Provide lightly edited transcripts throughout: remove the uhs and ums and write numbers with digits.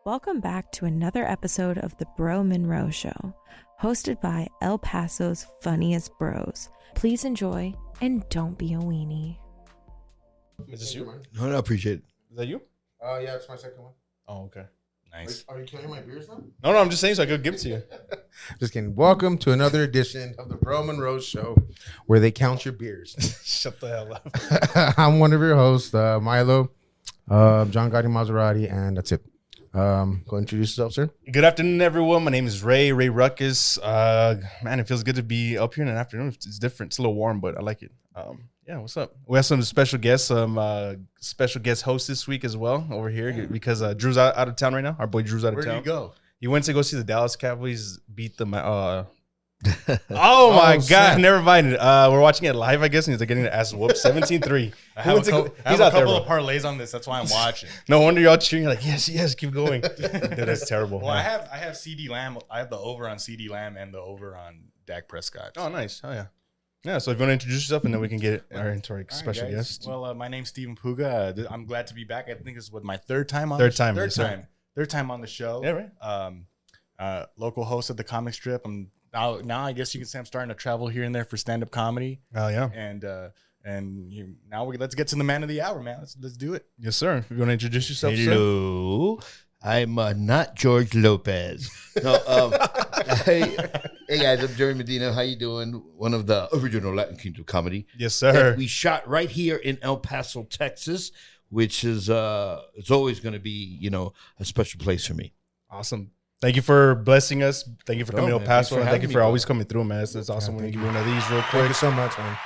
Welcome back to another episode of the Bro Monroe Show, hosted by El Paso's funniest bros. Please enjoy and don't be a weenie. Is this you? No, I appreciate it. Is that you? Yeah, it's my second one. Oh, okay. Nice. Are you carrying my beers now? No, I'm just saying so I could give it to you. Just kidding. Welcome to another edition of the Bro Monroe Show, where they count your beers. Shut the hell up. I'm one of your hosts, Milo, John Gotti Maserati, and that's it. Go introduce yourself, sir. Good afternoon, everyone. My name is Ray Ruckus. Man, it feels good to be up here in the afternoon. It's different. It's a little warm, but I like it. Yeah, what's up? We have some special guests, special guest hosts this week as well over here because Drew's out of town right now. Our boy Drew's out of town. Where'd you go? He went to go see the Dallas Cowboys beat the oh my God! Never mind. We're watching it live, I guess, and he's like getting the ass whooped. 17-3. I have a couple of parlays on this. That's why I'm watching. No wonder y'all cheering. You're like, yes, keep going. Dude, that's terrible. Well, I have CD Lamb. I have the over on CD Lamb and the over on Dak Prescott. Oh, nice. Oh yeah. Yeah. So if you want to introduce yourself, and then we can get into our special guest. Well, my name's Steven Puga. I'm glad to be back. I think this is my third time on. Third time on the show. Yeah, right. Local host at the comic strip. Now I guess you can say I'm starting to travel here and there for stand-up comedy. Oh yeah. Let's get to the man of the hour, man. Let's do it. Yes, sir. If you want to introduce yourself, Hello. I'm not George Lopez. No, hey guys, I'm Jerry Medina. How you doing? One of the original Latin Kings of comedy. Yes, sir. We shot right here in El Paso, Texas, which is it's always going to be a special place for me. Awesome. Thank you for blessing us. Thank you for coming to El Paso. And thank you for always coming through, man. It's awesome when you give one of these real quick. Thank you so much, man.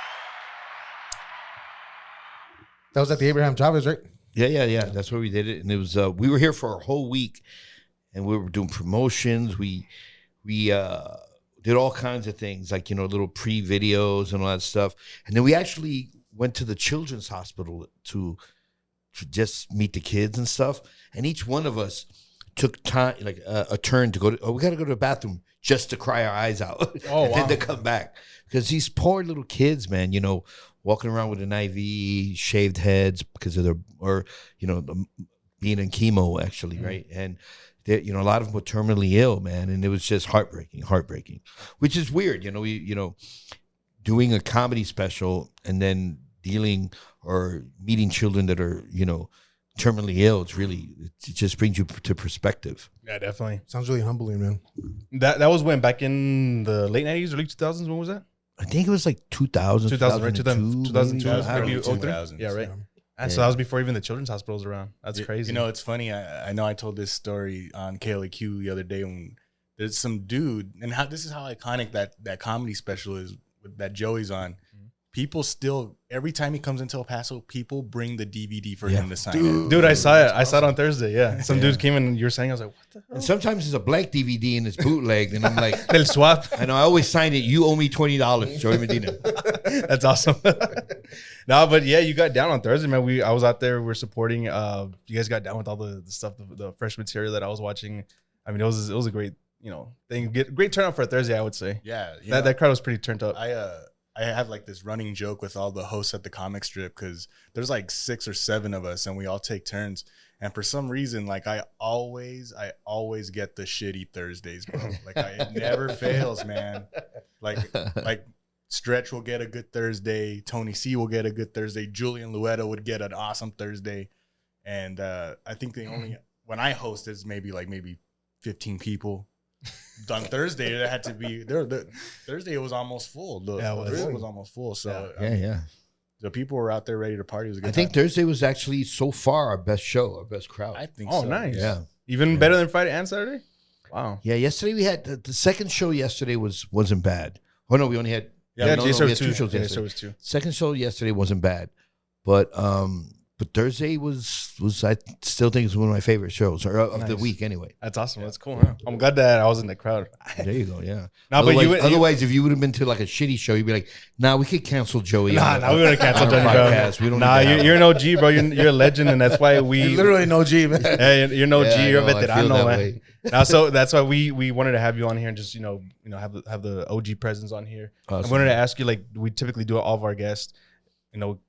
That was at the Abraham Chavez, right? Yeah. That's where we did it, and it was we were here for a whole week, and we were doing promotions. We did all kinds of things, like little pre-videos and all that stuff, and then we actually went to the children's hospital to just meet the kids and stuff. And each one of us took time, like a turn to go to. Oh, we got to go to the bathroom just to cry our eyes out, and then to come back, because these poor little kids, man, walking around with an IV, shaved heads because of their, being in chemo, actually, right? And a lot of them were terminally ill, man, and it was just heartbreaking, which is weird, doing a comedy special and then dealing or meeting children that are, terminally ill. It just brings you to perspective. Yeah, definitely. Sounds really humbling, man. That was when, back in the late 90s, early 2000s. When was that? I think it was like 2000, 2000, right? 2002, maybe 2000. Yeah, right. And so that was before even the children's hospital was around. That's crazy. It's funny. I know I told this story on KLAQ the other day when there's some dude, and this is how iconic that comedy special is that Joey's on. People still, every time he comes into El Paso, people bring the DVD for him to sign it. Dude, I saw it. I saw it on Thursday. Yeah. Some dude came in and you were saying, I was like, what the hell? And sometimes it's a blank DVD and it's bootlegged. And I'm like, They'll swap. I know, I always sign it. You owe me $20, Joey Medina. That's awesome. No, but yeah, you got down on Thursday, man. I was out there. We were supporting. You guys got down with all the stuff, the fresh material that I was watching. I mean, it was a great, thing. Great turnout for a Thursday, I would say. Yeah. That crowd was pretty turned up. I have like this running joke with all the hosts at the comic strip because there's like 6 or 7 of us and we all take turns. And for some reason, like I always get the shitty Thursdays, bro. Like it never fails, man. Like Stretch will get a good Thursday. Tony C will get a good Thursday. Julian Luetta would get an awesome Thursday. And I think when I host, it's maybe 15 people. On Thursday, it had to be Thursday. It was almost full. The room was almost full. So Yeah. The people were out there ready to party. It was a good I think time. Thursday was actually so far our best show, our best crowd. I think. Oh, so. nice. Yeah, even better than Friday and Saturday. Wow. Yeah, yesterday we had the second show. Yesterday wasn't bad. Oh no, we only had we had 2 shows Yeah, yesterday. was 2. Second show yesterday wasn't bad, but Thursday was I still think it's one of my favorite shows of the week anyway. That's awesome. That's cool. Huh? I'm glad that I was in the crowd. There you go. Yeah. No, otherwise, if you would have been to like a shitty show, you'd be like, "Nah, we could cancel Joey." We would have canceled Joey. We don't. You're an OG, bro. You're a legend, and that's why we You're literally an OG, man. Hey, you're an OG. You're a veterano, man. Way. Now, so that's why we wanted to have you on here and just have the OG presence on here. Awesome. I wanted to ask you, like we typically do all of our guests.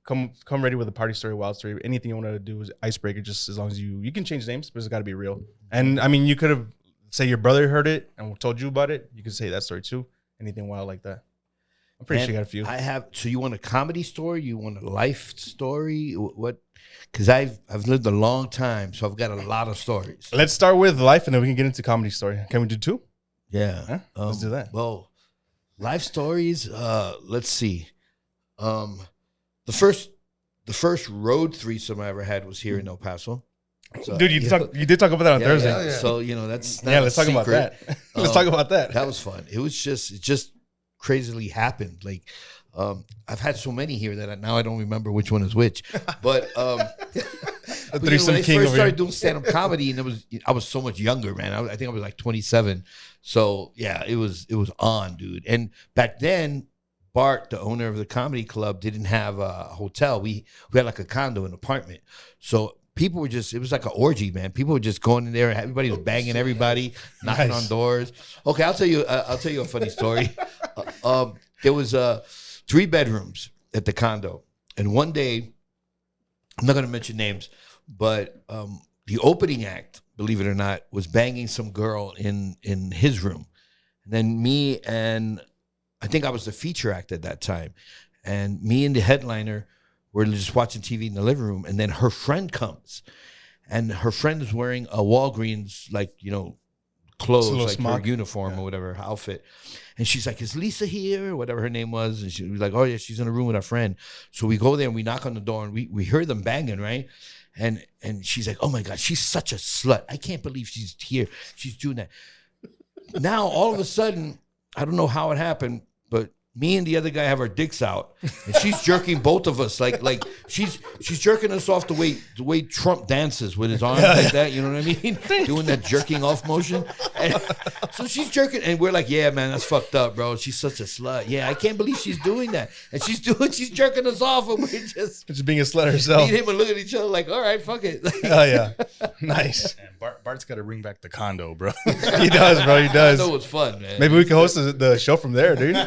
come ready with a party story, wild story, anything you want to do is icebreaker. Just as long as you can change names, but it's got to be real. And I mean, you could have say your brother heard it and told you about it. You could say that story too. Anything wild like that. I'm pretty sure you got a few. I have. So you want a comedy story? You want a life story? What? Because I've lived a long time, so I've got a lot of stories. Let's start with life, and then we can get into comedy story. Can we do 2? Yeah, Huh? Let's do that. Well, life stories. Let's see. The first road threesome I ever had was here in El Paso. So, Dude, you did talk about that on Thursday. Yeah. So that's not let's a talk about secret. that. Let's talk about that. That was fun. It just crazily happened. Like I've had so many here that now I don't remember which one is which. But, when I first started doing stand-up comedy, and I was so much younger, man. I think I was like 27. So yeah, it was on, dude. And back then, Bart, the owner of the comedy club, didn't have a hotel. We had like a condo, an apartment. So people were it was like an orgy, man. People were just going in there, and everybody was banging everybody, knocking on doors. Okay, I'll tell you a funny story. There was 3 bedrooms at the condo, and one day, I'm not going to mention names, but the opening act, believe it or not, was banging some girl in his room. And then me and I think I was the feature act at that time, and me and the headliner were just watching TV in the living room, and then her friend comes, and her friend is wearing a Walgreens, clothes, like her uniform or whatever, her outfit. And she's like, is Lisa here? Or whatever her name was. And she was like, oh yeah, she's in a room with our friend. So we go there and we knock on the door, and we hear them banging, right? And she's like, oh my God, she's such a slut. I can't believe she's here. She's doing that. Now, all of a sudden, I don't know how it happened, but me and the other guy have our dicks out, and she's jerking both of us like she's jerking us off the way Trump dances with his arms like that. You know what I mean? Doing that jerking off motion. And so she's jerking, and we're like, yeah, man, that's fucked up, bro. She's such a slut. Yeah, I can't believe she's doing that, and she's jerking us off, and we're just being a slut herself. Me and him and look at each other like, all right, fuck it. Oh yeah, nice. And Bart's got to bring back the condo, bro. He does, bro. He does. I know it's fun, man. Maybe we can host the show from there, dude.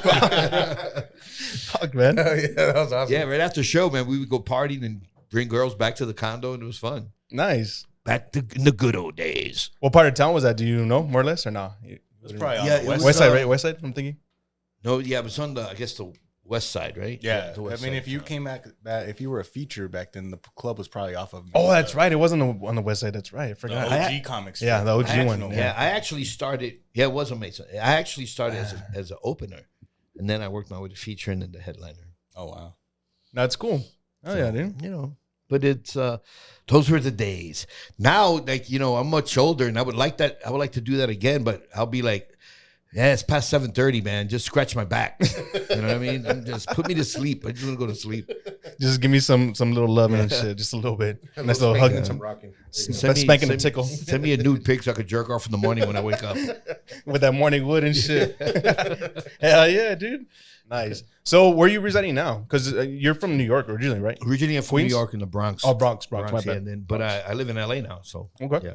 Fuck, man. Yeah, that was awesome. Yeah, right after the show, man, we would go partying and bring girls back to the condo, and it was fun. Nice. Back in the good old days. What part of town was that? Do you know more or less or no? It was probably on the west side, right? West side, I'm thinking. No, yeah, it was on the west side, right? Yeah, the west I mean, side. if you came back, if you were a feature back then, the club was probably off of. Oh, that's right. It wasn't on the west side. That's right. I forgot. The OG comics. Yeah, the OG one. Yeah, I actually started. Yeah, it was amazing. I actually started as an opener, and then I worked my way to feature and then the headliner. Oh wow, That's cool. Oh yeah, dude. But it's those were the days. Now, I'm much older, and I would like to do that again. But I'll be like, yeah, it's past 7:30, man. Just scratch my back. You know what I mean? Just put me to sleep. I just want to go to sleep. Just give me some little love and shit, just a little bit. Nice little hug and some rocking. spanking and tickle. Send me a nude pic so I could jerk off in the morning when I wake up. With that morning wood and shit. Hell yeah, dude. Nice. So where are you residing now? Because you're from New York originally, right? Originally, I'm from Queens? New York in the Bronx. Oh, Bronx, my yeah, bad. and then, but I live in LA now. So Okay. yeah.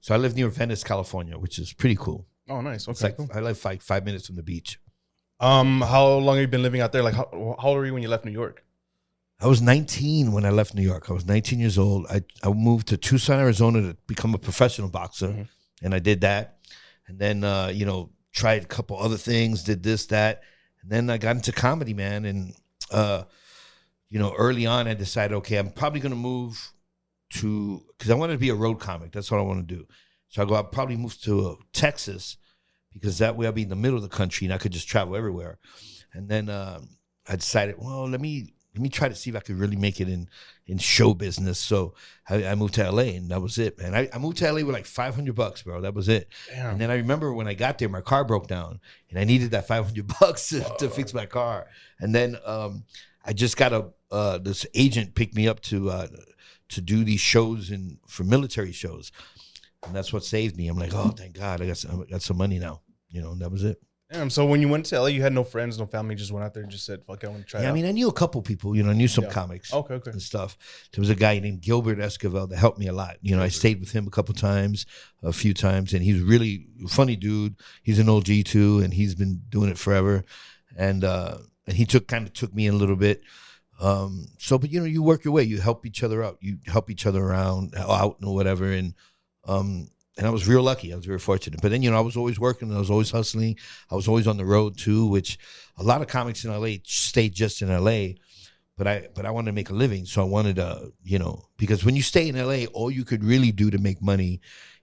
So I live near Venice, California, which is pretty cool. Oh, nice. It's Okay, like cool. I live like 5 minutes from the beach. How long have you been living out there? Like, how old were you when you left New York? I was 19 when I left New York. I was 19 years old. I moved to Tucson, Arizona to become a professional boxer. And I did that. And then, tried a couple other things, did this, that. And then I got into comedy, man. And, early on I decided, okay, I'm probably going to move because I wanted to be a road comic. That's what I want to do. So I'll probably move to Texas because that way I'll be in the middle of the country and I could just travel everywhere. And then I decided, well, let me try to see if I could really make it in show business. So I moved to LA and that was it, man. I moved to LA with like $500, bro. That was it. Damn. And then I remember when I got there, my car broke down and I needed that $500 to fix my car. And then I just got this agent picked me up to do these shows for military shows. And that's what saved me. I'm like, oh, thank God, I got some money now. And that was it. Damn. So when you went to LA, you had no friends, no family, just went out there and just said, fuck, I want to try it Yeah, out. I mean, I knew a couple people. I knew some comics. Okay. And stuff. There was a guy named Gilbert Esquivel that helped me a lot. I stayed with him a few times, and he's really funny dude. He's an OG too, and he's been doing it forever. And he took me in a little bit. So, but you work your way. You help each other out. You help each other out and whatever. And I was real lucky. I was very fortunate. But then, I was always working. I was always hustling. I was always on the road too, which a lot of comics in LA stay just in LA. But I wanted to make a living. So I wanted to, because when you stay in LA, all you could really do to make money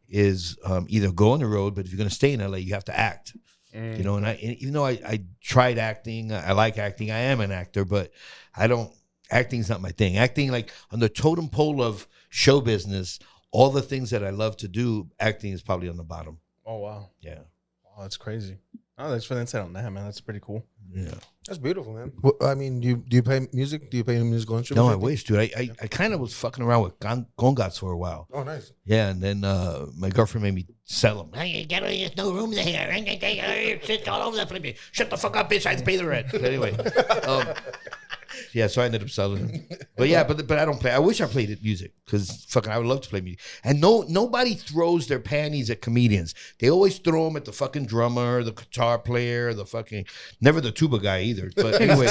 is either go on the road. But if you're going to stay in LA, you have to act. And even though I tried acting, I like acting. I am an actor, but acting's not my thing. Acting, like on the totem pole of show business, all the things that I love to do, acting is probably on the bottom. Oh, wow. Yeah. Wow, that's crazy. Oh, thanks for the insight on that, man. That's pretty cool. Yeah. That's beautiful, man. Well, I mean, do you play music? Do you play any musical instruments? No, I wish, dude. I kind of was fucking around with congas for a while. Oh, nice. Yeah, and then my girlfriend made me sell them. Hey, there's no room there. Shit all over the place. Shut the fuck up, bitch. I have to pay the rent. But anyway. Yeah, so I ended up selling them. But yeah, but I don't play. I wish I played music because fucking I would love to play music. And nobody throws their panties at comedians. They always throw them at the fucking drummer, the guitar player, never the tuba guy either. But anyway,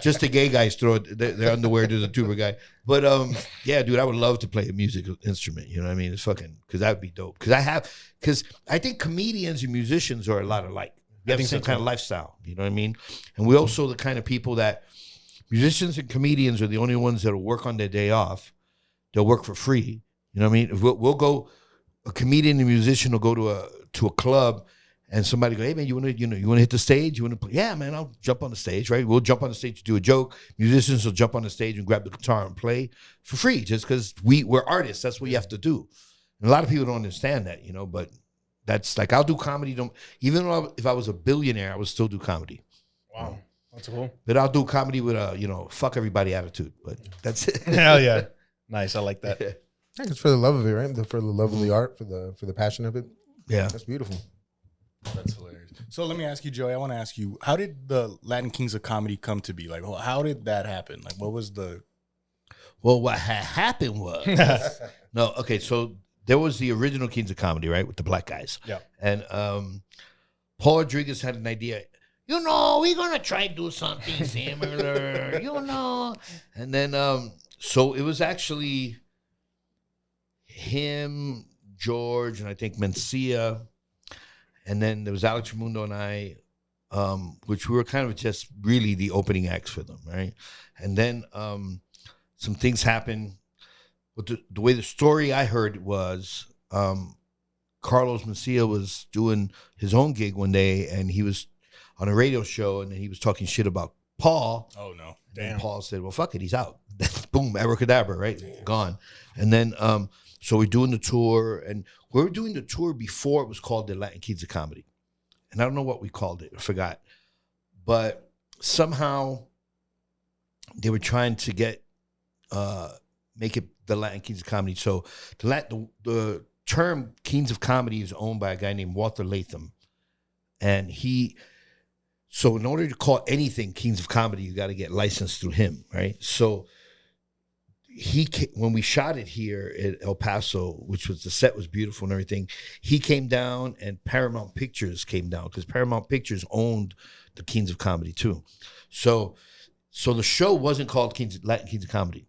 just the gay guys throw their underwear to the tuba guy. But yeah, dude, I would love to play a musical instrument. You know what I mean? It's fucking, because that would be dope. Because I think comedians and musicians are a lot alike. We have the same kind of lifestyle. You know what I mean? And we're also the kind of people that. Musicians and comedians are the only ones that'll work on their day off. They'll work for free. You know what I mean? We'll go. A comedian and a musician will go to a club, and somebody go, "Hey man, you want to hit the stage? You want to play? Yeah, man, I'll jump on the stage. Right? We'll jump on the stage to do a joke. Musicians will jump on the stage and grab the guitar and play for free, just because we're artists. That's what you have to do. And a lot of people don't understand that, But that's like I'll do comedy. Even if I was a billionaire, I would still do comedy. Wow. That's cool. But I'll do comedy with a, fuck everybody attitude. But that's it. Hell yeah. Nice. I like that. I think it's for the love of it, right? For the love of the art, for the passion of it. Yeah. That's beautiful. That's hilarious. So let me ask you, Joey, I want to ask you, how did the Latin Kings of Comedy come to be? Like, how did that happen? Like, what was the... Well, what happened was... No, okay, so there was the original Kings of Comedy, right, with the black guys. Yeah. And Paul Rodriguez had an idea... we're going to try to do something similar, And then, so it was actually him, George, and I think Mencia. And then there was Alex Ramundo and I, which we were kind of just really the opening acts for them, right? And then some things happened. But the way the story I heard was Carlos Mencia was doing his own gig one day, and he was on a radio show, and he was talking shit about Paul. Oh, no. Damn. Damn. Paul said, well, fuck it, he's out. Boom, abracadabra, right? Damn. Gone. And then, so we're doing the tour, and we were doing the tour before it was called the Latin Kings of Comedy. And I don't know what we called it, I forgot. But somehow they were trying to make it the Latin Kings of Comedy. So the term Kings of Comedy is owned by a guy named Walter Latham. And so in order to call anything Kings of Comedy, you got to get licensed through him, right? So when we shot it here at El Paso, which was the set was beautiful and everything, he came down and Paramount Pictures came down because Paramount Pictures owned the Kings of Comedy too. So the show wasn't called Latin Kings of Comedy.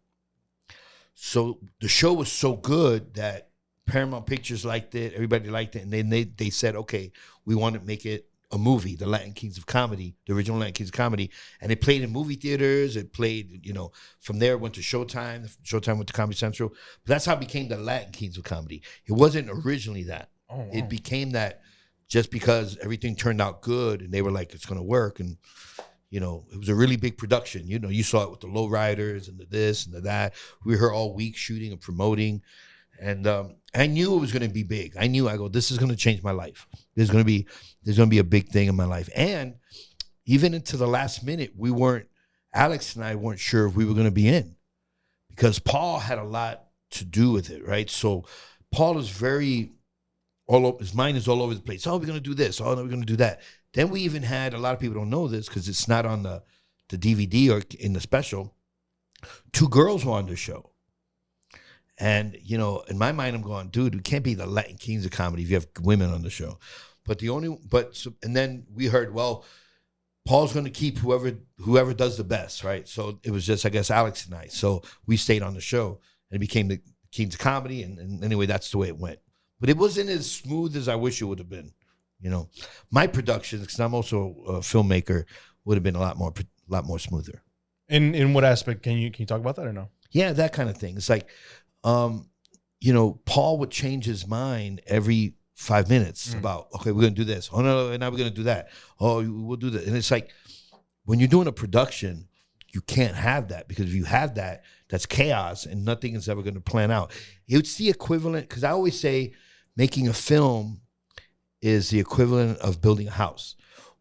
So the show was so good that Paramount Pictures liked it, everybody liked it, and then they said, okay, we want to make it a movie, the Latin Kings of Comedy, the original Latin Kings of Comedy. And it played in movie theaters. It played, from there it went to Showtime. Showtime went to Comedy Central. But that's how it became the Latin Kings of Comedy. It wasn't originally that. Oh, wow. It became that just because everything turned out good and they were like, it's going to work. And, it was a really big production. You saw it with the Lowriders and the this and the that. We were here all week shooting and promoting. And I knew it was going to be big. I go, this is going to change my life. There's going to be a big thing in my life. And even into the last minute, Alex and I weren't sure if we were going to be in because Paul had a lot to do with it, right? So Paul is his mind is all over the place. Oh, we're going to do this. Oh, no, we're going to do that. Then we even had, a lot of people don't know this because it's not on the DVD or in the special. 2 girls were on the show. And, in my mind, I'm going, dude, we can't be the Latin Kings of Comedy if you have women on the show. And then we heard, well, Paul's going to keep whoever does the best, right? So it was just, I guess, Alex and I. So we stayed on the show, and it became the Kings of Comedy, and anyway, that's the way it went. But it wasn't as smooth as I wish it would have been. You know, my productions, because I'm also a filmmaker, would have been a lot more smoother. In what aspect? Can you talk about that or no? Yeah, that kind of thing. It's like, you know, Paul would change his mind every 5 minutes about, okay, we're going to do this. Oh, no, now we're going to do that. Oh, we'll do that. And it's like, when you're doing a production, you can't have that, because if you have that, that's chaos and nothing is ever going to plan out. It's the equivalent, because I always say making a film is the equivalent of building a house.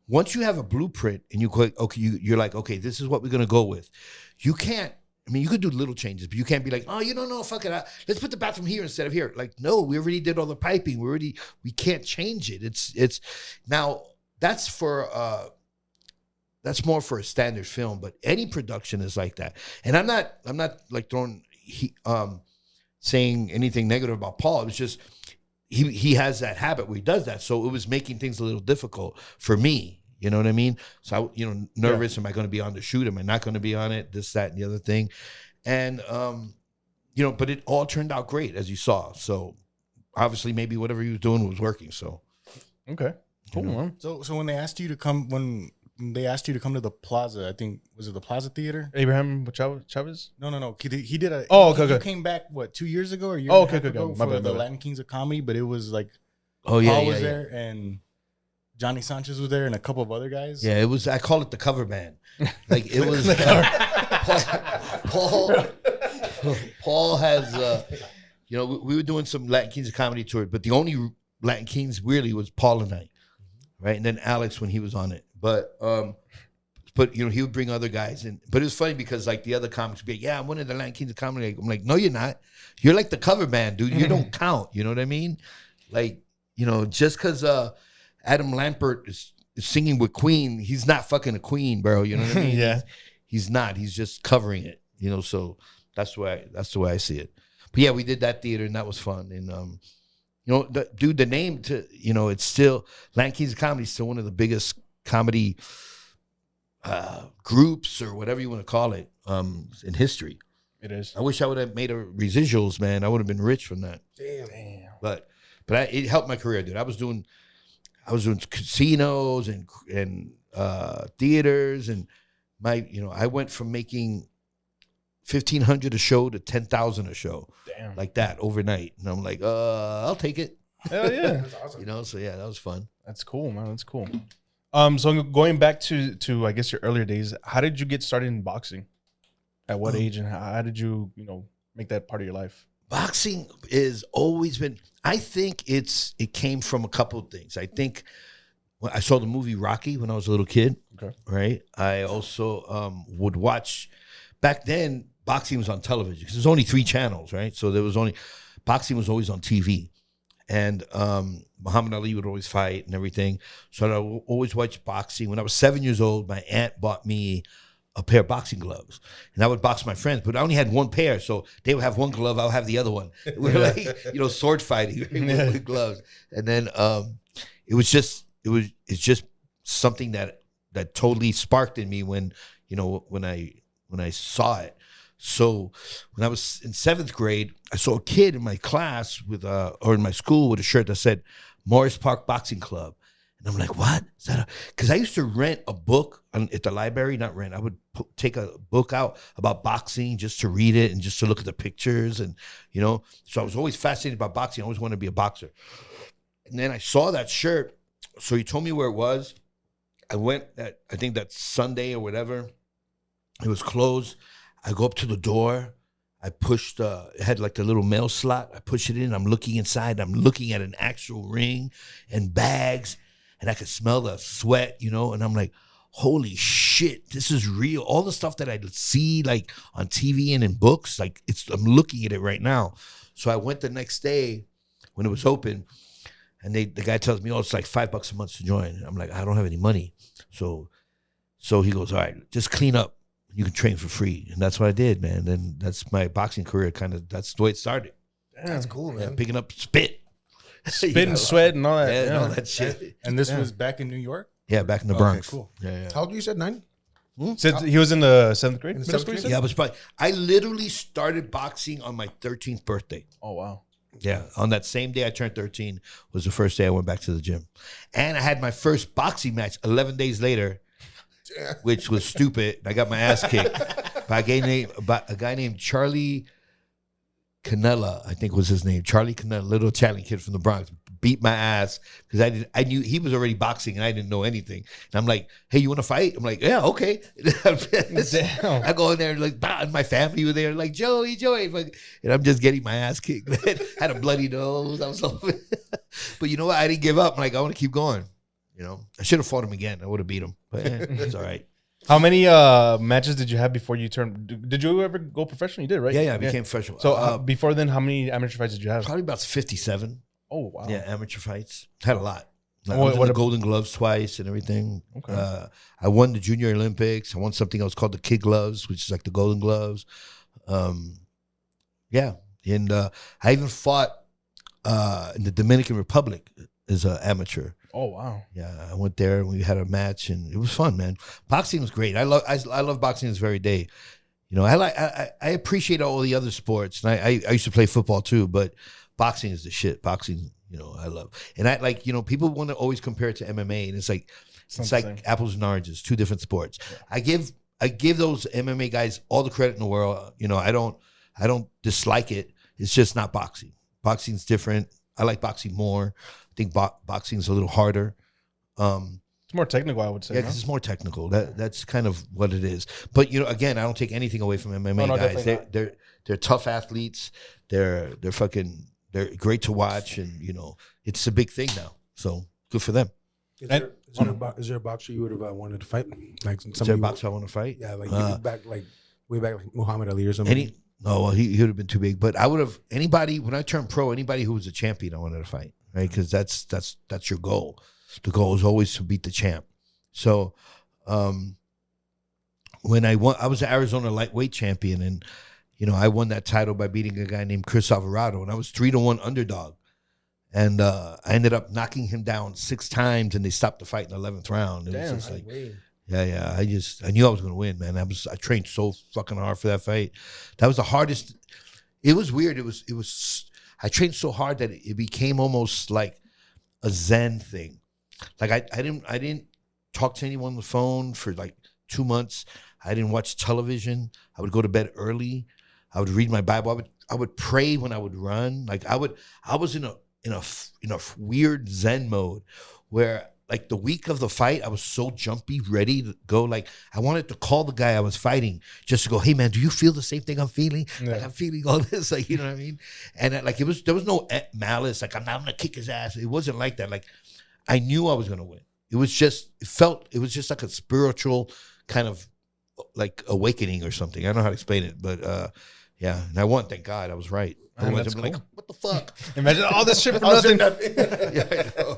Once you have a blueprint and you go, okay, you're like, okay, this is what we're going to go with. You can't, I mean, you could do little changes, but you can't be like, oh, you don't know, fuck it. Let's put the bathroom here instead of here. Like, no, we already did all the piping. We can't change it. It's now that's more for a standard film, but any production is like that. And I'm not like saying anything negative about Paul. It was just, he has that habit where he does that. So it was making things a little difficult for me. You know what I mean? So I, nervous. Yeah. Am I going to be on the shoot? Am I not going to be on it? This, that, and the other thing. And, but it all turned out great, as you saw. So obviously maybe whatever he was doing was working. So. Okay. Cool, man. So when they asked you to come, to the Plaza, I think, was it the Plaza Theater? Abraham Chavez? No. He did a. Oh, okay. He came back, what, 2 years ago or a year? Oh, okay. My bad. The Latin Kings of Comedy, but it was like, oh yeah, Paul was there and Johnny Sanchez was there and a couple of other guys. Yeah, it was. I call it the cover band. Like it was. Paul has. We were doing some Latin Kings of Comedy tour, but the only Latin Kings really was Paul and I, right? And then Alex when he was on it. But he would bring other guys in. But it was funny because like the other comics would be like, yeah, I'm one of the Latin Kings of Comedy. I'm like, no, you're not. You're like the cover band, dude. You don't count. You know what I mean? Like, just because Adam Lampert is singing with Queen, he's not fucking a queen, bro. You know what I mean? Yeah. He's not. He's just covering it. So that's the way I see it. But yeah, we did that theater and that was fun. And the name it's still Latin Kings of Comedy is still one of the biggest comedy groups or whatever you want to call it in history. It is. I wish I would have made a residuals, man. I would have been rich from that. Damn. But it helped my career, dude. I was doing casinos and theaters, and I went from making $1,500 a show to $10,000 a show. Damn. Like that overnight. And I'm like, I'll take it. Hell yeah. That's awesome. So yeah, that was fun. That's cool, man. That's cool. So going back to I guess your earlier days, how did you get started in boxing? At what age, and how did you make that part of your life? Boxing has always been. I think it came from a couple of things. I think when I saw the movie Rocky when I was a little kid. Okay. Right. I also would watch. Back then, boxing was on television because there's only 3 channels, right? So boxing was always on TV, and Muhammad Ali would always fight and everything. So I would always watch boxing. When I was 7 years old, my aunt bought me a pair of boxing gloves, and I would box my friends, but I only had one pair, so they would have one glove, I'll have the other one. We were like, sword fighting with gloves, and then it's just something that totally sparked in me when I saw it. So when I was in 7th grade, I saw a kid in my class or in my school with a shirt that said Morris Park Boxing Club. And I'm like, what? Is that? Because I used to rent a book at the library, not rent. I would take a book out about boxing just to read it and just to look at the pictures. And, so I was always fascinated by boxing. I always wanted to be a boxer. And then I saw that shirt. So he told me where it was. I went I think that Sunday or whatever. It was closed. I go up to the door. I pushed, it had like the little mail slot. I push it in. I'm looking inside. I'm looking at an actual ring and bags. And I could smell the sweat, and I'm like, holy shit, this is real. All the stuff that I see like on TV and in books, like I'm looking at it right now. So I went the next day when it was open, and the guy tells me, it's like $5 a month to join. And I'm like, I don't have any money. So he goes, all right, just clean up. You can train for free. And that's what I did, man. And that's my boxing career that's the way it started. That's cool, man. Picking up spit. Spit and sweat and all that. Yeah, all that shit. And this was back in New York? Yeah, back in the Okay, Bronx. cool. Yeah. How old you said 9? Said he was in the 7th grade. In the middle 7th school, you grade? said? Yeah, I was probably. I literally started boxing on my 13th birthday. Oh wow. Yeah, on that same day I turned 13 was the first day I went back to the gym, and I had my first boxing match 11 days later, which was stupid. I got my ass kicked by a guy named Charlie Canella, I think was his name. Charlie Canella, little Italian kid from the Bronx, beat my ass because I knew he was already boxing and I didn't know anything. And I'm like, hey, you want to fight? I'm like, yeah, okay. Damn. I go in there like, bah, and my family were there like, Joey, and I'm just getting my ass kicked. Had a bloody nose. I was so, but you know what? I didn't give up. I'm like, I want to keep going. You know, I should have fought him again. I would have beat him, but it's all right. How many matches did you have before you turned? Did you ever go professional? You did, right? Yeah, I became professional. So before then, how many amateur fights did you have? Probably about 57. Oh wow. Yeah, amateur fights. Had a lot. I What- was in what the ab- Golden Gloves twice and everything. Okay. I won the Junior Olympics. I won something else called the Kid Gloves, which is like the Golden Gloves. Yeah, and I even fought in the Dominican Republic as an amateur. Oh wow. Yeah, I went there and we had a match and it was fun, man. Boxing was great. I love boxing this very day. You know, I appreciate all the other sports, and I used to play football too, but boxing is the shit. Boxing, you know, I love. And I like, you know, people want to always compare it to MMA, and it's like It's not it's the like same. apples and oranges, two different sports. Yeah. I give those MMA guys all the credit in the world. You know, I don't dislike it. It's just not boxing. Boxing's different. I like boxing more. I think boxing's a little harder. It's more technical, I would say. Yeah, no? because it's more technical. That's kind of what it is. But you know, again, I don't take anything away from MMA No, guys. definitely They're tough athletes. They're great to watch, and you know, it's a big thing now. So good for them. Is And- there a boxer you would have wanted to fight? Like Is there a boxer I want to fight? Yeah, like way back like Muhammad Ali or something. No, well, he would have been too big. But I would have anybody when I turned pro. Anybody who was a champion, I wanted to fight, right? Because that's your goal. The goal is always to beat the champ. So, when I won, I was the Arizona lightweight champion, and you know I won that title by beating a guy named Chris Alvarado, and I was 3-1 underdog, and I ended up knocking him down 6 times, and they stopped the fight in the 11th round. It was just like, yeah. I knew I was gonna win, man. I trained so fucking hard for that fight. That was the hardest. It was weird. It was. I trained so hard that it became almost like a Zen thing. Like I didn't talk to anyone on the phone for like 2 months. I didn't watch television. I would go to bed early. I would read my Bible. I would pray when I would run. Like I was in a weird Zen mode where like the week of the fight, I was so jumpy, ready to go. Like I wanted to call the guy I was fighting just to go, hey man, do you feel the same thing I'm feeling? Yeah. Like I'm feeling all this, like, you know what I mean? And like there was no malice. Like I'm gonna kick his ass. It wasn't like that. Like I knew I was gonna win. It was just like a spiritual kind of like awakening or something. I don't know how to explain it, but yeah. And I won. Thank God, I was right. Man, Otherwise, that's I'd be like, cool. what the fuck? Imagine all this shit for nothing. Yeah, I know.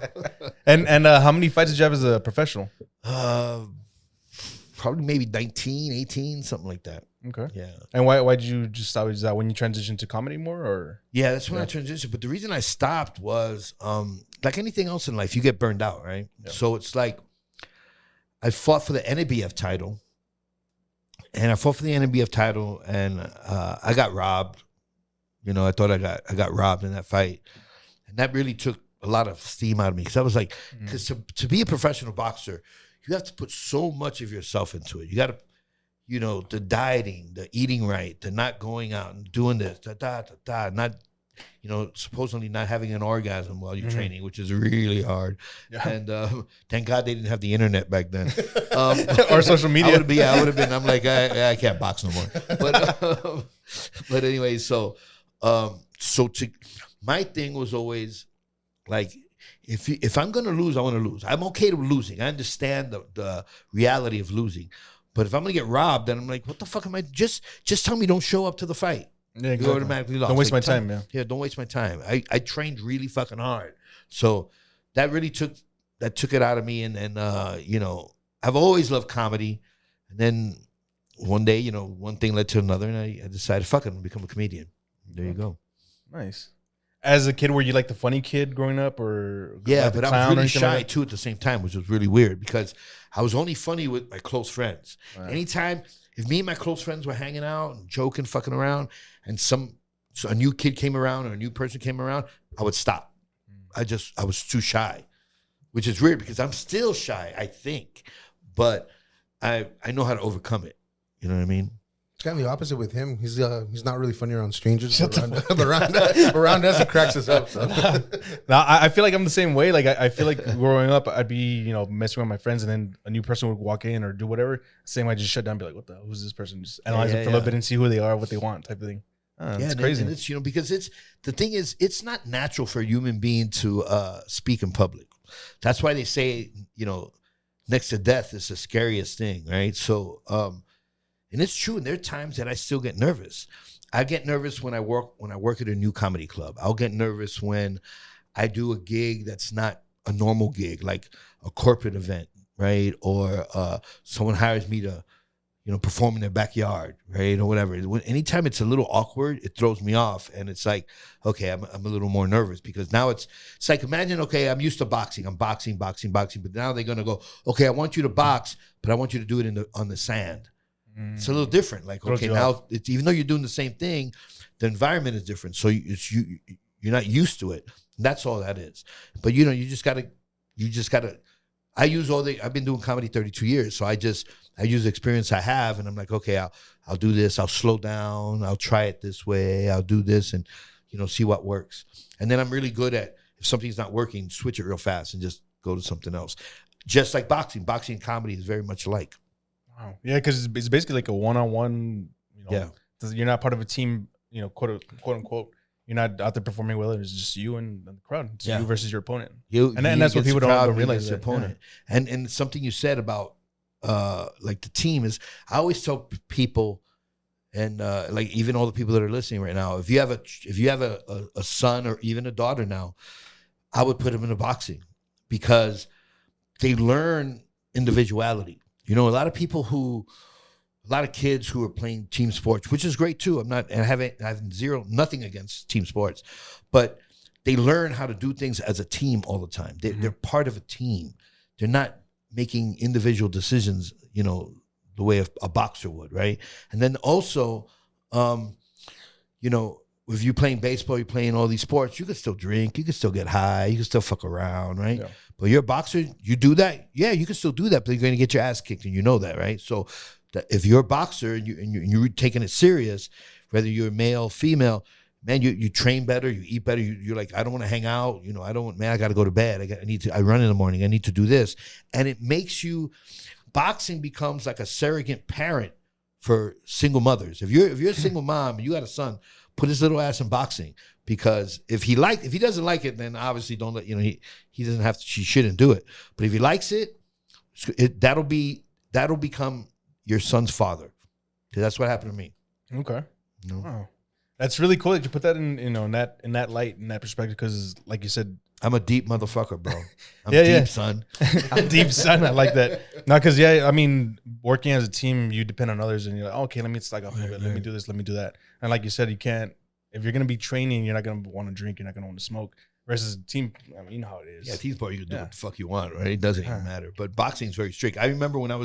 And how many fights did you have as a professional? Probably maybe 19, 18, something like that. Okay. Yeah. And why did you just stop? Is that when you transitioned to comedy more, or? Yeah, that's when I transitioned. But the reason I stopped was like anything else in life, you get burned out, right? Yeah. So it's like I fought for the NABF title. And I fought for the NABF title, and I got robbed. You know, I thought I got robbed in that fight. And that really took a lot of steam out of me. Because I was like, because to be a professional boxer, you have to put so much of yourself into it. You got to, you know, the dieting, the eating right, the not going out and doing this, not, you know, supposedly not having an orgasm while you're training, which is really hard. Yeah. And thank God they didn't have the internet back then. Or social media. I would have been, I'm like, I can't box no more. But anyway, so my thing was always like, if I'm going to lose, I want to lose. I'm okay with losing. I understand the reality of losing. But if I'm going to get robbed, then I'm like, what the fuck am I? Just tell me don't show up to the fight. Yeah, exactly. You automatically lost. Don't waste like, my time, yeah. Yeah, don't waste my time. I trained really fucking hard. So that really took it out of me. And then, you know, I've always loved comedy. And then one day, you know, one thing led to another. And I decided, fuck it, I'm going to become a comedian. There you go. Nice. As a kid, were you like the funny kid growing up, or Yeah, like the but I clown was or really anything shy like that? too at the same time, which was really weird because I was only funny with my close friends. Right. Anytime if me and my close friends were hanging out and joking, fucking around, and so a new kid came around or a new person came around, I would stop. I was too shy, which is weird because I'm still shy, I think, but I know how to overcome it. You know what I mean? It's kind of the opposite with him. He's not really funny around strangers. But around us, he cracks us up. So. Now I feel like I'm the same way. Like I feel like growing up, I'd be messing with my friends, and then a new person would walk in or do whatever. Same way, I just shut down, and be like, "What the? Who's this person?" Just analyze them for a little bit and see who they are, what they want, type of thing. It's crazy. And it's because the thing is, it's not natural for a human being to speak in public. That's why they say next to death is the scariest thing, right? So. And it's true. And there are times that I still get nervous. I get nervous when I work at a new comedy club. I'll get nervous when I do a gig that's not a normal gig, like a corporate event, right? Or someone hires me to, perform in their backyard, right? Or whatever. Anytime it's a little awkward, it throws me off. And it's like, okay, I'm a little more nervous because now it's like, imagine, okay, I'm used to boxing. I'm boxing. But now they're going to go, okay, I want you to box, but I want you to do it on the sand. It's a little different. Like, okay, now even though you're doing the same thing, the environment is different. So you're not used to it. That's all that is. But you just gotta. I've been doing comedy 32 years, so I use the experience I have, and I'm like, okay, I'll do this. I'll slow down. I'll try it this way. I'll do this, and see what works. And then I'm really good at if something's not working, switch it real fast and just go to something else. Just like boxing. Boxing and comedy is very much alike. Wow. Yeah, because it's basically like a one-on-one. You're not part of a team. Quote unquote. You're not out there performing well. It's just you and the crowd. It's you versus your opponent. And that's what people don't realize. Your opponent. Yeah. And something you said about like the team is I always tell people, and like even all the people that are listening right now, if you have a son or even a daughter now, I would put them into boxing because they learn individuality. A lot of kids who are playing team sports, which is great too. I have nothing against team sports, but they learn how to do things as a team all the time. They're part of a team. They're not making individual decisions, the way a boxer would, right? And then also, if you're playing baseball, you're playing all these sports, you can still drink, you can still get high, you can still fuck around, right? Yeah. But you're a boxer, you do that, yeah, you can still do that, but you're going to get your ass kicked, and you know that, right? So if you're a boxer and you're taking it serious, whether you're male, female, man, you train better, you eat better. You're like, I don't want to hang out, I got to go to bed. I run in the morning. I need to do this, and it makes you. Boxing becomes like a surrogate parent for single mothers. If you're a single mom and you got a son, put his little ass in boxing, because if he doesn't like it, then obviously don't let he doesn't have to. She shouldn't do it. But if he likes it, that'll become your son's father. Because that's what happened to me. Okay. Wow. That's really cool that you put that in that light, in that perspective, because like you said, I'm a deep motherfucker, bro. I'm deep, son. I'm deep, son. I like that. No, because working as a team, you depend on others, and you're like, okay, let me slack off a little bit. Let me do this. Let me do that. And like you said, you can't. If you're gonna be training, you're not gonna want to drink. You're not gonna want to smoke. Versus team, you know how it is. Yeah, team sport, you can do what the fuck you want, right? It doesn't even matter. But boxing is very strict. I remember when I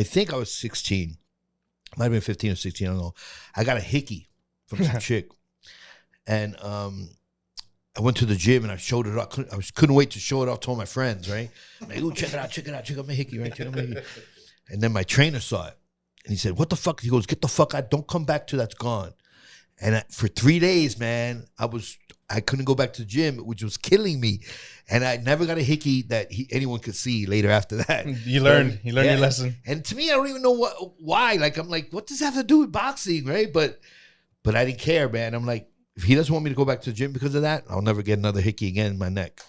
think I was 16, might have been 15 or 16. I don't know. I got a hickey from some chick, and I went to the gym and I showed it off. I couldn't wait to show it off to all my friends, right? Like, oh, check out my hickey, right? Check out my hickey. And then my trainer saw it, and he said, "What the fuck?" He goes, "Get the fuck out! Don't come back till that's gone." And for 3 days, man, I couldn't go back to the gym, which was killing me. And I never got a hickey that anyone could see later after that. You learned your lesson. And to me, I don't even know why. Like, I'm like, what does that have to do with boxing, right? But I didn't care, man. I'm like, if he doesn't want me to go back to the gym because of that, I'll never get another hickey again in my neck.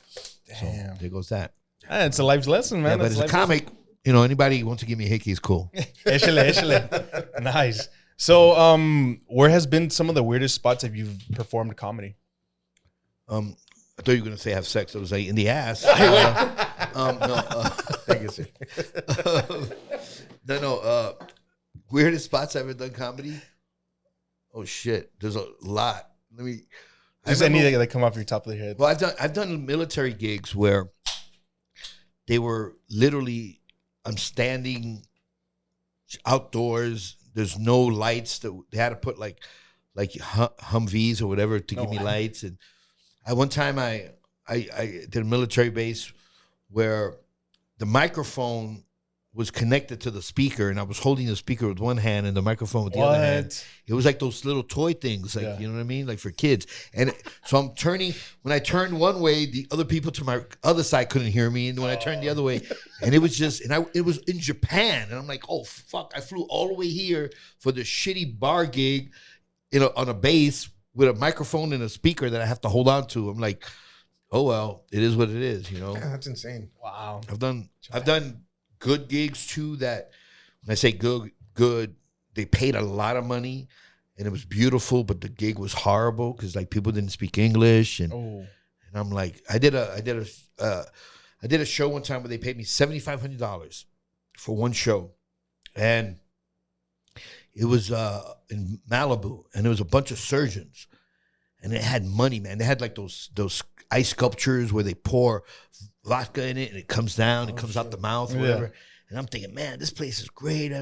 Damn. So there goes that. It's a life lesson, man. Yeah, but as a comic, anybody who wants to give me a hickey is cool. Échale. Nice. So, where has been some of the weirdest spots have you performed comedy? I thought you were gonna say have sex. I was like in the ass. No. Weirdest spots I've ever done comedy. Oh shit, there's a lot. Just anything that come off your top of the head. Well, I've done military gigs where they were literally, I'm standing outdoors. There's no lights. They had to put like Humvees or whatever to give me lights. And one time I did a military base where the microphone was connected to the speaker, and I was holding the speaker with one hand and the microphone with the other hand. It was like those little toy things, like you know what I mean, like for kids. And so I'm turning. When I turned one way, the other people to my other side couldn't hear me, and when I turned the other way, and it was just, it was in Japan, and I'm like, oh fuck! I flew all the way here for the shitty bar gig, on a base with a microphone and a speaker that I have to hold on to. I'm like, oh well, it is what it is, Yeah, that's insane. Wow. I've done good gigs too, that when I say good, they paid a lot of money and it was beautiful, but the gig was horrible because like people didn't speak English, and I'm like, I did a show one time where they paid me $7,500 for one show, and it was in Malibu, and there was a bunch of surgeons, and it had money, man. They had like those ice sculptures where they pour vodka in it and it comes down, it comes out the mouth or whatever. And I'm thinking, man, this place is great.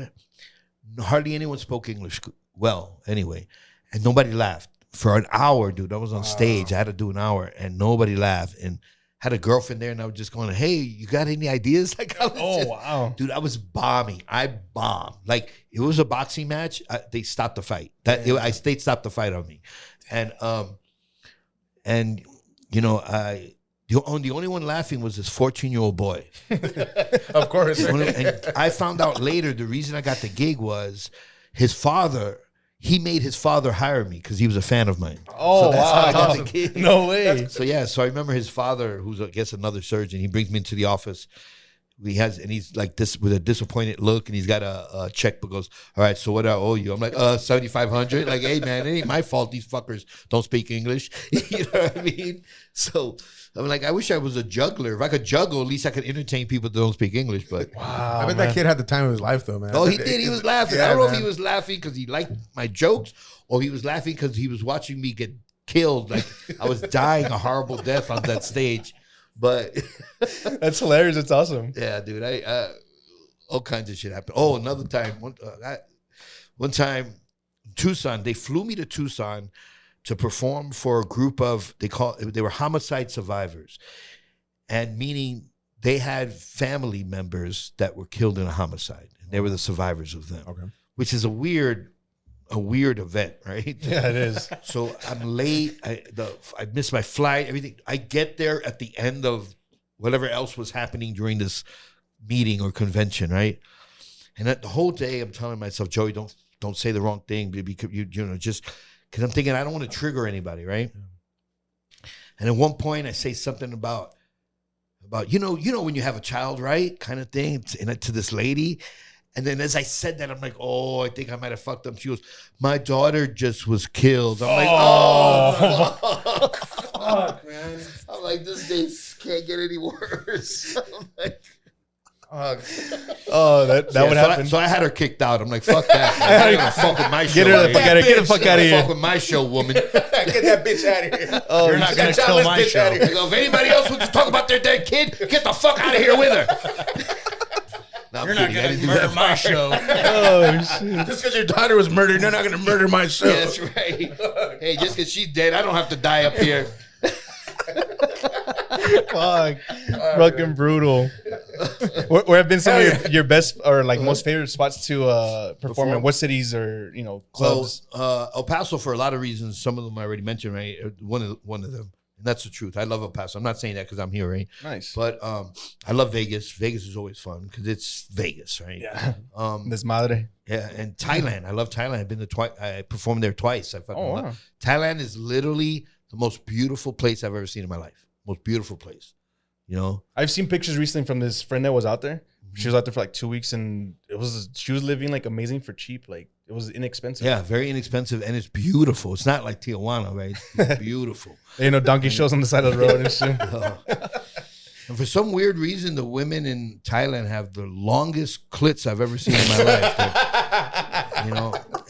Hardly anyone spoke English well anyway. And nobody laughed. For an hour, dude, I was on stage. I had to do an hour and nobody laughed. And had a girlfriend there and I was just going, hey, you got any ideas? Like, wow. Dude, I was bombing. I bombed. Like, it was a boxing match. They stopped the fight. They stopped the fight on me. And you know, the only one laughing was this 14-year-old boy. Of course. And I found out later the reason I got the gig was his father. He made his father hire me because he was a fan of mine. Oh, so that's wow. how I got the gig. No way. So I remember his father, who's I guess another surgeon. He brings me into the office. He's like this with a disappointed look, and he's got a checkbook. Goes, all right, so what do I owe you? I'm like, $7,500. Like, hey man, it ain't my fault. These fuckers don't speak English. You know what I mean? So I'm like, I wish I was a juggler. If I could juggle, at least I could entertain people that don't speak English. But wow, I bet that kid had the time of his life though, man. Oh, he did. He was laughing. Yeah, I don't know man. if he was laughing because he liked my jokes, or he was laughing because he was watching me get killed. Like I was dying a horrible death on that stage. But that's hilarious. It's awesome. Yeah, dude. All kinds of shit happened. Oh, another time. One time, Tucson. They flew me to Tucson to perform for a group of they were homicide survivors, and meaning they had family members that were killed in a homicide, and they were the survivors of them. Okay. Which is a weird event, right? Yeah, it is. So I'm late. I missed my flight. Everything. I get there at the end of whatever else was happening during this meeting or convention, right? And the whole day, I'm telling myself, Joey, don't say the wrong thing, because just because I'm thinking I don't want to trigger anybody, right? Yeah. And at one point, I say something about you know when you have a child, right, kind of thing, to this lady. And then as I said that, I'm like, oh, I think I might have fucked up. She goes, my daughter just was killed. I'm like, oh, fuck, man. I'm like, this day can't get any worse. I'm like, that would happen. So I had her kicked out. I'm like, fuck that. I'm not gonna fuck with my show. Get the fuck out of here. Fuck with my show, woman. Get that bitch out of here. Oh, you're not gonna kill my show. I go, if anybody else wants to talk about their dead kid, get the fuck out of here with her. No, you're not going to murder my show. Oh, shit. Just because your daughter was murdered, you're not going to murder my show. Yeah, that's right. Hey, just because she's dead, I don't have to die up here. Fuck. Fucking brutal. Where have been some of your best or like most favorite spots to perform in? What cities or clubs? Well, El Paso for a lot of reasons. Some of them I already mentioned, right? One of them. And that's the truth. I love El Paso. I'm not saying that because I'm here, right? Nice. But I love Vegas. Vegas is always fun because it's Vegas, right? Yeah. Desmadre. Yeah, and Thailand. I love Thailand. I've been to twice. I performed there twice. I fucking love. Wow. Thailand is literally the most beautiful place I've ever seen in my life. Most beautiful place. I've seen pictures recently from this friend that was out there. She was out there for like 2 weeks, and she was living like amazing for cheap. Like it was inexpensive. Yeah, very inexpensive, and it's beautiful. It's not like Tijuana, right? It's beautiful. Donkey shows on the side of the road and shit. And for some weird reason, the women in Thailand have the longest clits I've ever seen in my life.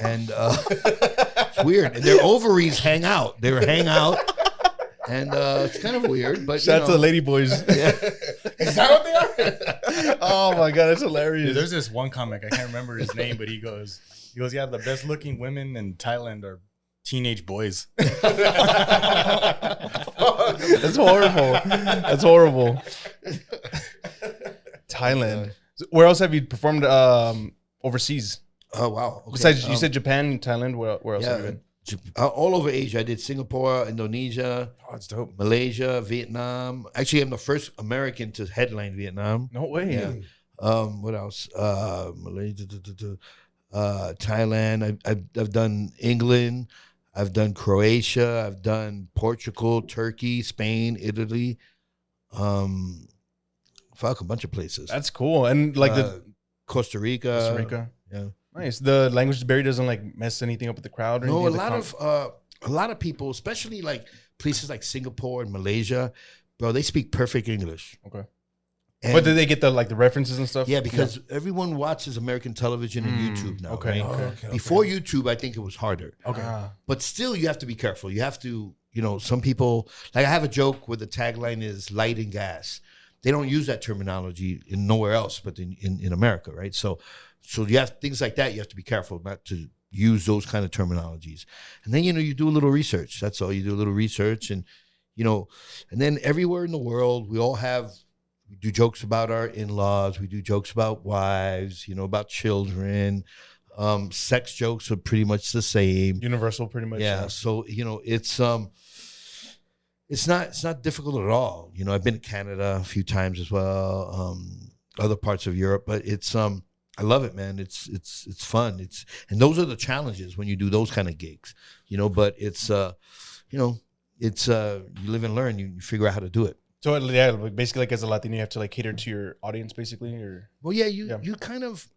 And it's weird. And their ovaries hang out. They hang out. And it's kind of weird, but Shout out to the lady boys. Yeah. Is that what they are? Oh my god, that's hilarious. Dude, there's this one comic, I can't remember his name, but he goes, yeah, the best looking women in Thailand are teenage boys. That's horrible. That's horrible. Thailand. Where else have you performed overseas? Oh wow! Okay. Besides, you said Japan, Thailand. Where else have you been? All over Asia. I did Singapore, Indonesia, Oh, that's dope. Malaysia, Vietnam. Actually, I'm the first American to headline Vietnam. No way. Yeah. What else? Malaysia, Thailand. I've done England. I've done Croatia. I've done Portugal, Turkey, Spain, Italy. Fuck, a bunch of places. That's cool. And like the Costa Rica. Costa Rica. Yeah. Nice. The language barrier doesn't like mess anything up with the crowd or No, anything. a lot of people, especially like places like Singapore and Malaysia, bro, they speak perfect English. Okay. And But did they get the references and stuff? yeah, because everyone watches American television and YouTube now. okay. Right? Okay. Before YouTube, I think it was harder. Okay. But still, you have to be careful. You have to, some people, like I have a joke where the tagline is light and gas. They don't use that terminology in nowhere else but in America, right? So you have things like that. You have to be careful not to use those kind of terminologies. And then, you do a little research. That's all. You do a little research and then everywhere in the world, we do jokes about our in-laws. We do jokes about wives, about children. Sex jokes are pretty much the same. Universal, pretty much. Yeah. So, it's not difficult at all. I've been to Canada a few times as well, other parts of Europe, but it's I love it, man. It's fun. And those are the challenges when you do those kind of gigs, but it's you live and learn, you figure out how to do it. So yeah, like basically like as a Latino, you have to like cater to your audience basically, or Well, yeah, you kind of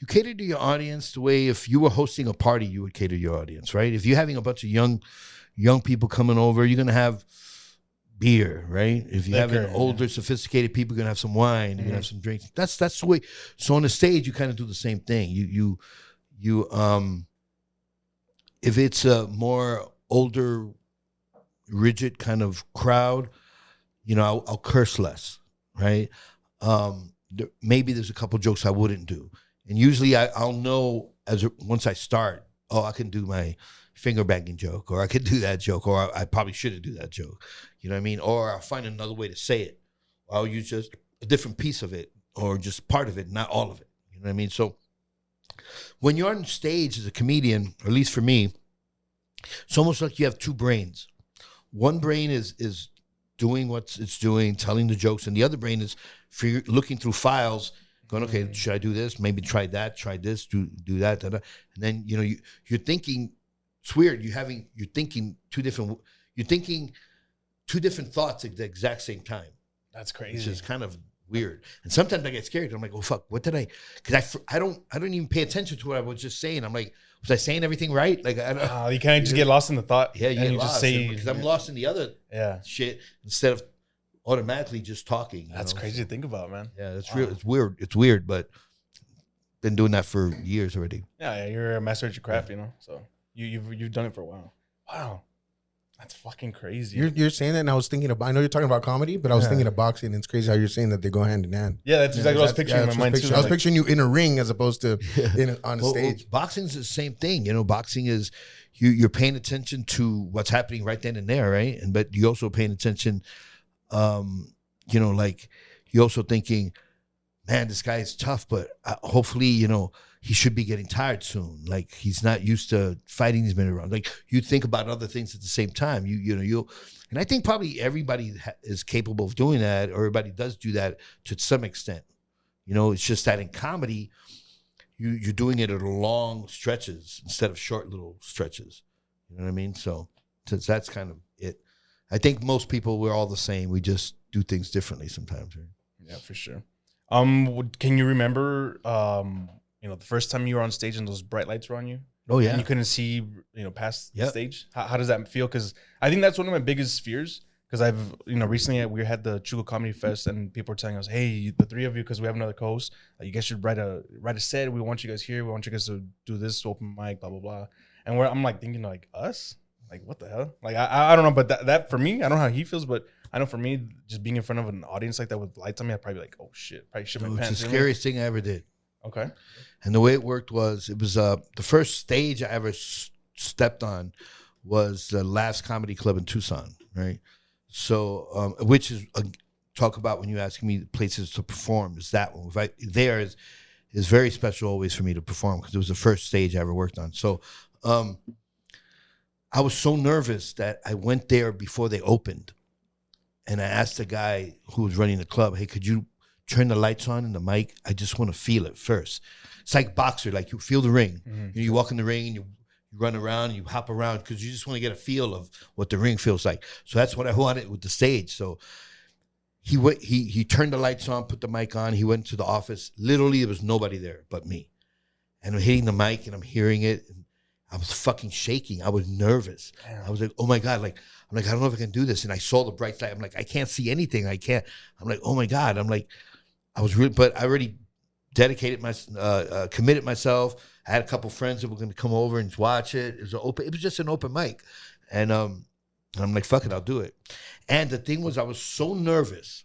cater to your audience the way if you were hosting a party, you would cater to your audience, right? If you're having a bunch of young people coming over, you're gonna have beer, right? If you're having older, sophisticated people, you're gonna have some wine, you're gonna have some drinks. That's the way. So on the stage, you kind of do the same thing. You if it's a more older, rigid kind of crowd, I'll curse less, right? Maybe there's a couple jokes I wouldn't do, and usually I'll know once I start. Oh, I can do my finger banging joke, or I could do that joke, or I probably shouldn't do that joke. You know what I mean? Or I'll find another way to say it. I'll use just a different piece of it, or just part of it, not all of it. You know what I mean? So when you're on stage as a comedian, or at least for me, it's almost like you have two brains. One brain is doing what it's doing, telling the jokes, and the other brain is looking through files, going, okay, should I do this? Maybe try that, try this, do that, and then you're thinking. It's weird. You're thinking two different thoughts at the exact same time. that's crazy. Which is kind of weird. And sometimes I get scared. I'm like, oh fuck, what did I? Because I don't even pay attention to what I was just saying. I'm like, was I saying everything right? Like I don't. You can't just get lost in the thought. Yeah, you and get lost just say because I'm lost in the other shit instead of automatically just talking. That's crazy to think about, man. Yeah, that's real. It's weird. It's weird, but been doing that for years already. Yeah, you're a master at your craft, So you've done it for a while. Wow, that's fucking crazy. You're saying that, and I was thinking about. I know you're talking about comedy, but I was thinking of boxing. And it's crazy how you're saying that they go hand in hand. Yeah, that's exactly what I was picturing in my mind too. I was picturing you in a ring as opposed to on a stage. Boxing's the same thing. Boxing is you're paying attention to what's happening right then and there, right? But you also paying attention. Like you're also thinking, man, this guy is tough, but hopefully, he should be getting tired soon. Like he's not used to fighting these many rounds. Like you think about other things at the same time. And I think probably everybody is capable of doing that, or everybody does do that to some extent. It's just that in comedy, you're doing it at long stretches instead of short little stretches. You know what I mean? So that's kind of it. I think most people, we're all the same. We just do things differently sometimes, right? Yeah, for sure. Can you remember, the first time you were on stage and those bright lights were on you? Oh yeah. And you couldn't see, past the stage. How does that feel? Because I think that's one of my biggest fears. Because I've, recently we had the Chugo Comedy Fest and people were telling us, hey, the three of you, because we have another co-host, you guys should write a set. We want you guys here. We want you guys to do this open mic, blah blah blah. And I'm like thinking like us. Like, what the hell? Like, I don't know, but that for me, I don't know how he feels, but I know for me, just being in front of an audience like that with lights on me, I'd probably be like, oh shit, probably shit my It's pants. the scariest thing I ever did. Okay. And the way it worked was, it was the first stage I ever stepped on was the last comedy club in Tucson, right? So, which is talk about when you ask me places to perform, is that one. There is very special always for me to perform because it was the first stage I ever worked on. So, I was so nervous that I went there before they opened, and I asked the guy who was running the club, "Hey, could you turn the lights on and the mic? I just want to feel it first." It's like boxer, like you feel the ring. Mm-hmm. You walk in the ring and you run around and you hop around because you just want to get a feel of what the ring feels like. So that's what I wanted with the stage. So he turned the lights on, put the mic on. He went to the office. Literally, there was nobody there but me. And I'm hitting the mic and I'm hearing it. And I was fucking shaking. I was nervous. Damn. I was like, oh my God. Like, I'm like, I don't know if I can do this. And I saw the bright light. I'm like, I can't see anything. I'm like, oh my God. I'm like, I was really, but I already dedicated committed myself. I had a couple friends that were going to come over and watch it. It was just an open mic. And I'm like, fuck it, I'll do it. And the thing was, I was so nervous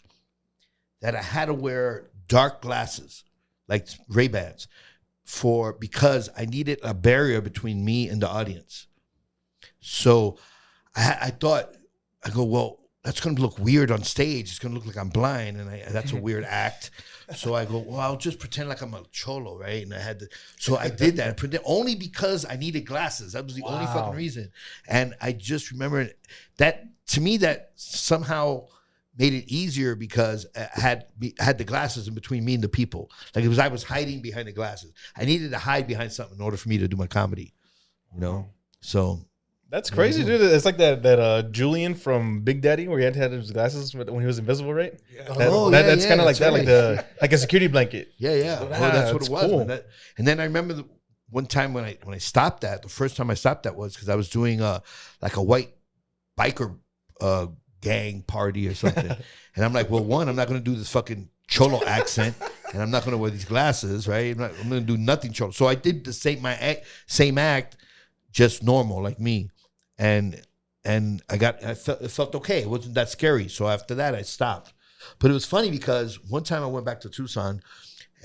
that I had to wear dark glasses, like Ray-Bans, because I needed a barrier between me and the audience. So I thought, I go, well, that's going to look weird on stage. It's going to look like I'm blind, and that's a weird act. So I go, well, I'll just pretend like I'm a cholo, right? And so I did that. Only because I needed glasses. That was the only fucking reason. And I just remember that, to me, that somehow made it easier because I had the glasses in between me and the people. Like, it was, I was hiding behind the glasses. I needed to hide behind something in order for me to do my comedy, you know? So... That's crazy, dude. It's like that Julian from Big Daddy, where he had to have his glasses when he was invisible, right? Yeah. That's kind of like that, right. like a security blanket. Yeah. Oh, that's what it was. Cool. And then I remember one time when I stopped that. The first time I stopped that was because I was doing like a white biker gang party or something, and I'm like, well, one, I'm not going to do this fucking cholo accent, and I'm not going to wear these glasses, right? I'm going to do nothing cholo. So I did the same act, just normal, like me. And it felt okay. It wasn't that scary. So after that, I stopped. But it was funny because one time I went back to Tucson,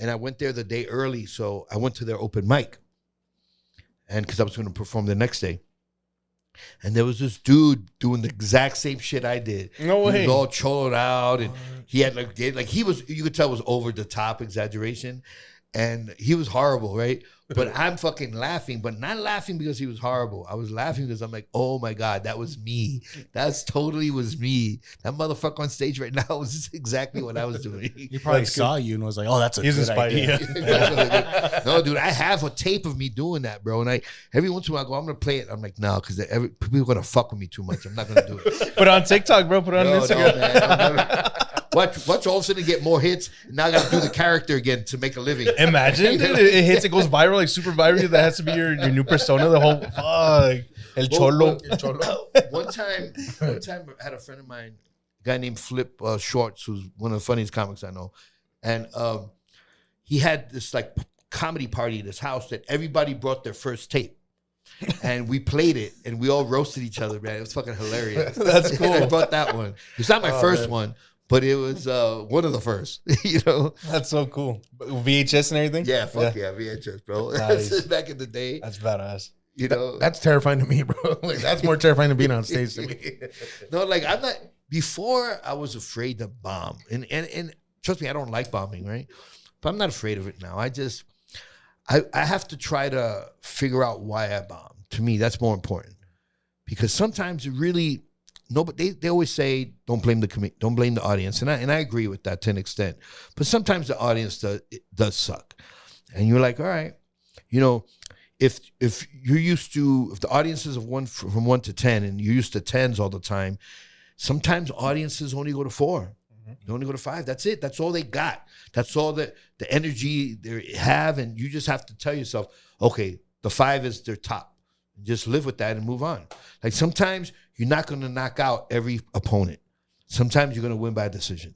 and I went there the day early. So I went to their open mic, and because I was going to perform the next day. And there was this dude doing the exact same shit I did. No way. He was all choloed out, and he had he was, you could tell it was over the top exaggeration, and he was horrible, right? But I'm fucking laughing, but not laughing because he was horrible. I was laughing because I'm like, oh my God, that was me. That's totally was me. That motherfucker on stage right now was just exactly what I was doing. He probably saw you and was like, oh, that's a good idea. No, dude, I have a tape of me doing that, bro. And every once in a while I go, I'm going to play it. I'm like, no, because people are going to fuck with me too much. I'm not going to do it. Put it on TikTok, bro. Put it on Instagram. No, man. Watch all of a sudden get more hits. Now I got to do the character again to make a living. Imagine, dude, it hits, it goes viral, like super viral. That has to be your new persona. The whole fuck, El Cholo. One time I had a friend of mine, a guy named Flip Shorts, who's one of the funniest comics I know, and he had this like comedy party at his house that everybody brought their first tape. And we played it, and we all roasted each other, man. It was fucking hilarious. That's cool. I brought that one. It's not my first one. But it was one of the first, you know. That's so cool. VHS and everything? Yeah, VHS, bro. Nice. Back in the day. That's badass. You know. That's terrifying to me, bro. Like, that's more terrifying than being on stage to me. No, like, I'm not, before I was afraid to bomb. And trust me, I don't like bombing, right? But I'm not afraid of it now. I have to try to figure out why I bomb. To me, that's more important. Because sometimes it really... No, but they always say don't blame the audience, and I agree with that to an extent. But sometimes the audience does suck, and you're like, all right, you know, if the audience is from 1 to 10, and you're used to 10s all the time, sometimes audiences only go to 4, they only go to 5. That's it. That's all they got. That's all the energy they have, and you just have to tell yourself, okay, the 5 is their top. Just live with that and move on. Like, sometimes you're not going to knock out every opponent. Sometimes you're going to win by decision.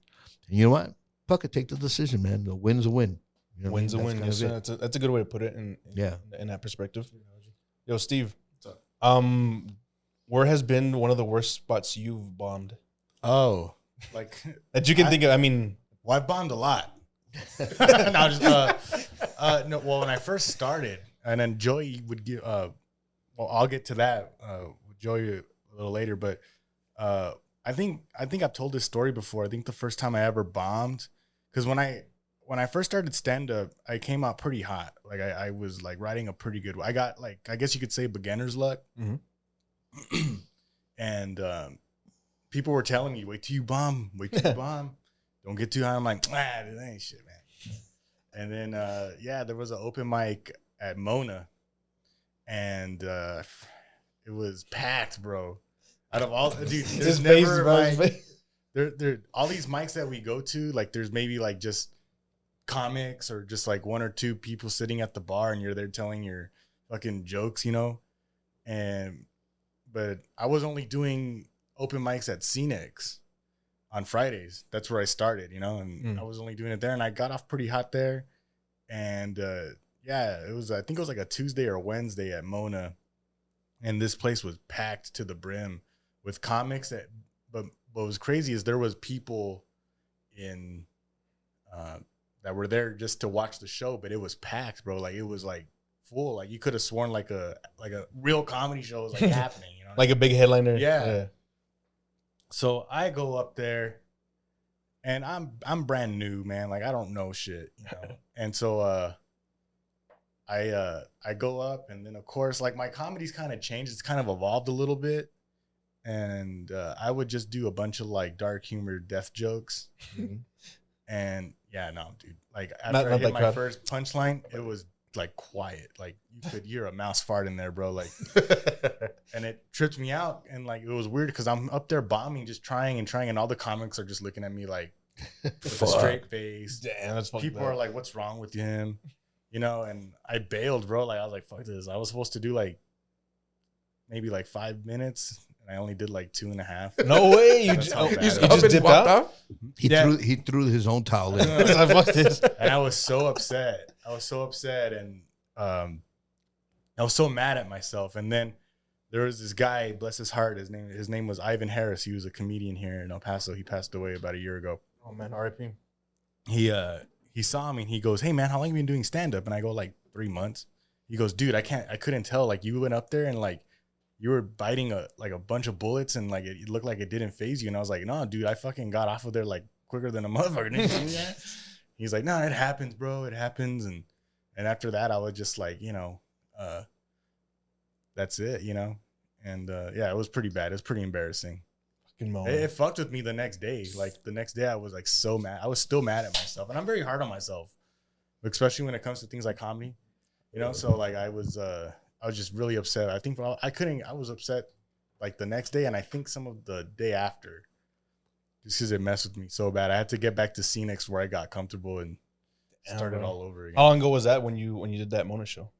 And you know what? Fuck it, take the decision, man. The win's a win. You know Win's a win. Yes, sir. That's a good way to put it in that perspective. Yo, Steve. where has been one of the worst spots you've bombed Oh, like that you can think of? I mean, well, I've bombed a lot. No, no. Well, when I first started, and then Joey would give. Well, I'll get to that with Joey a little later, but I think I've told this story before. I think the first time I ever bombed, because when I first started stand up, I came out pretty hot. Like I was like riding a pretty good. I got like, I guess you could say, beginner's luck. Mhm. And people were telling me, wait till you bomb, don't get too high. I'm like, that ain't shit, man. And then there was an open mic at Mona, and it was packed, bro. Out of all, dude, there's never like there all these mics that we go to, like there's maybe like just comics or just like one or two people sitting at the bar, and you're there telling your fucking jokes, you know. But I was only doing open mics at Scenics on Fridays. That's where I started, you know, and I was only doing it there, and I got off pretty hot there. And it was, I think it was like a Tuesday or a Wednesday at Mona, and this place was packed to the brim with comics. But what was crazy is there was people in that were there just to watch the show, but it was packed, bro. Like it was like full. Like you could have sworn like a real comedy show was like happening, you know, like a big headliner. Yeah. So I go up there, and I'm brand new, man. Like I don't know shit, you know. And so I go up, and then of course, like my comedy's kind of changed. It's kind of evolved a little bit. And I would just do a bunch of like dark humor death jokes. And yeah, no, dude. Like after I hit my first punchline, it was like quiet. Like you could hear a mouse fart in there, bro. Like, and it tripped me out. And like it was weird because I'm up there bombing, just trying, and all the comics are just looking at me like with a straight face. Damn, that's fucked People up. are like, "What's wrong with him?" You know. And I bailed, bro. Like I was like, "Fuck this." I was supposed to do like maybe like 5 minutes. And I only did like 2.5. No way! You That's just, how bad you it just dipped out. He threw his own towel in. And I was so upset. And I was so mad at myself. And then there was this guy, bless his heart. His name was Ivan Harris. He was a comedian here in El Paso. He passed away about a year ago. Oh man, R.I.P. He saw me and he goes, "Hey man, how long have you been doing stand up?" And I go, "Like 3 months." He goes, "Dude, I couldn't tell. Like you went up there and like you were biting a bunch of bullets, and like it looked like it didn't phase you." And I was like, "No, dude, I fucking got off of there like quicker than a motherfucker." Didn't you see that? He's like, "No, it happens, bro. It happens." And after that, I was just like, you know, that's it, you know. And it was pretty bad. It was pretty embarrassing. It fucked with me the next day. Like the next day, I was like so mad. I was still mad at myself, and I'm very hard on myself, especially when it comes to things like comedy, you know. So like I was just really upset. I think I was upset like the next day, and I think some of the day after, just because it messed with me so bad. I had to get back to Scenics where I got comfortable and started all over again. How long ago was that when you did that Mona show?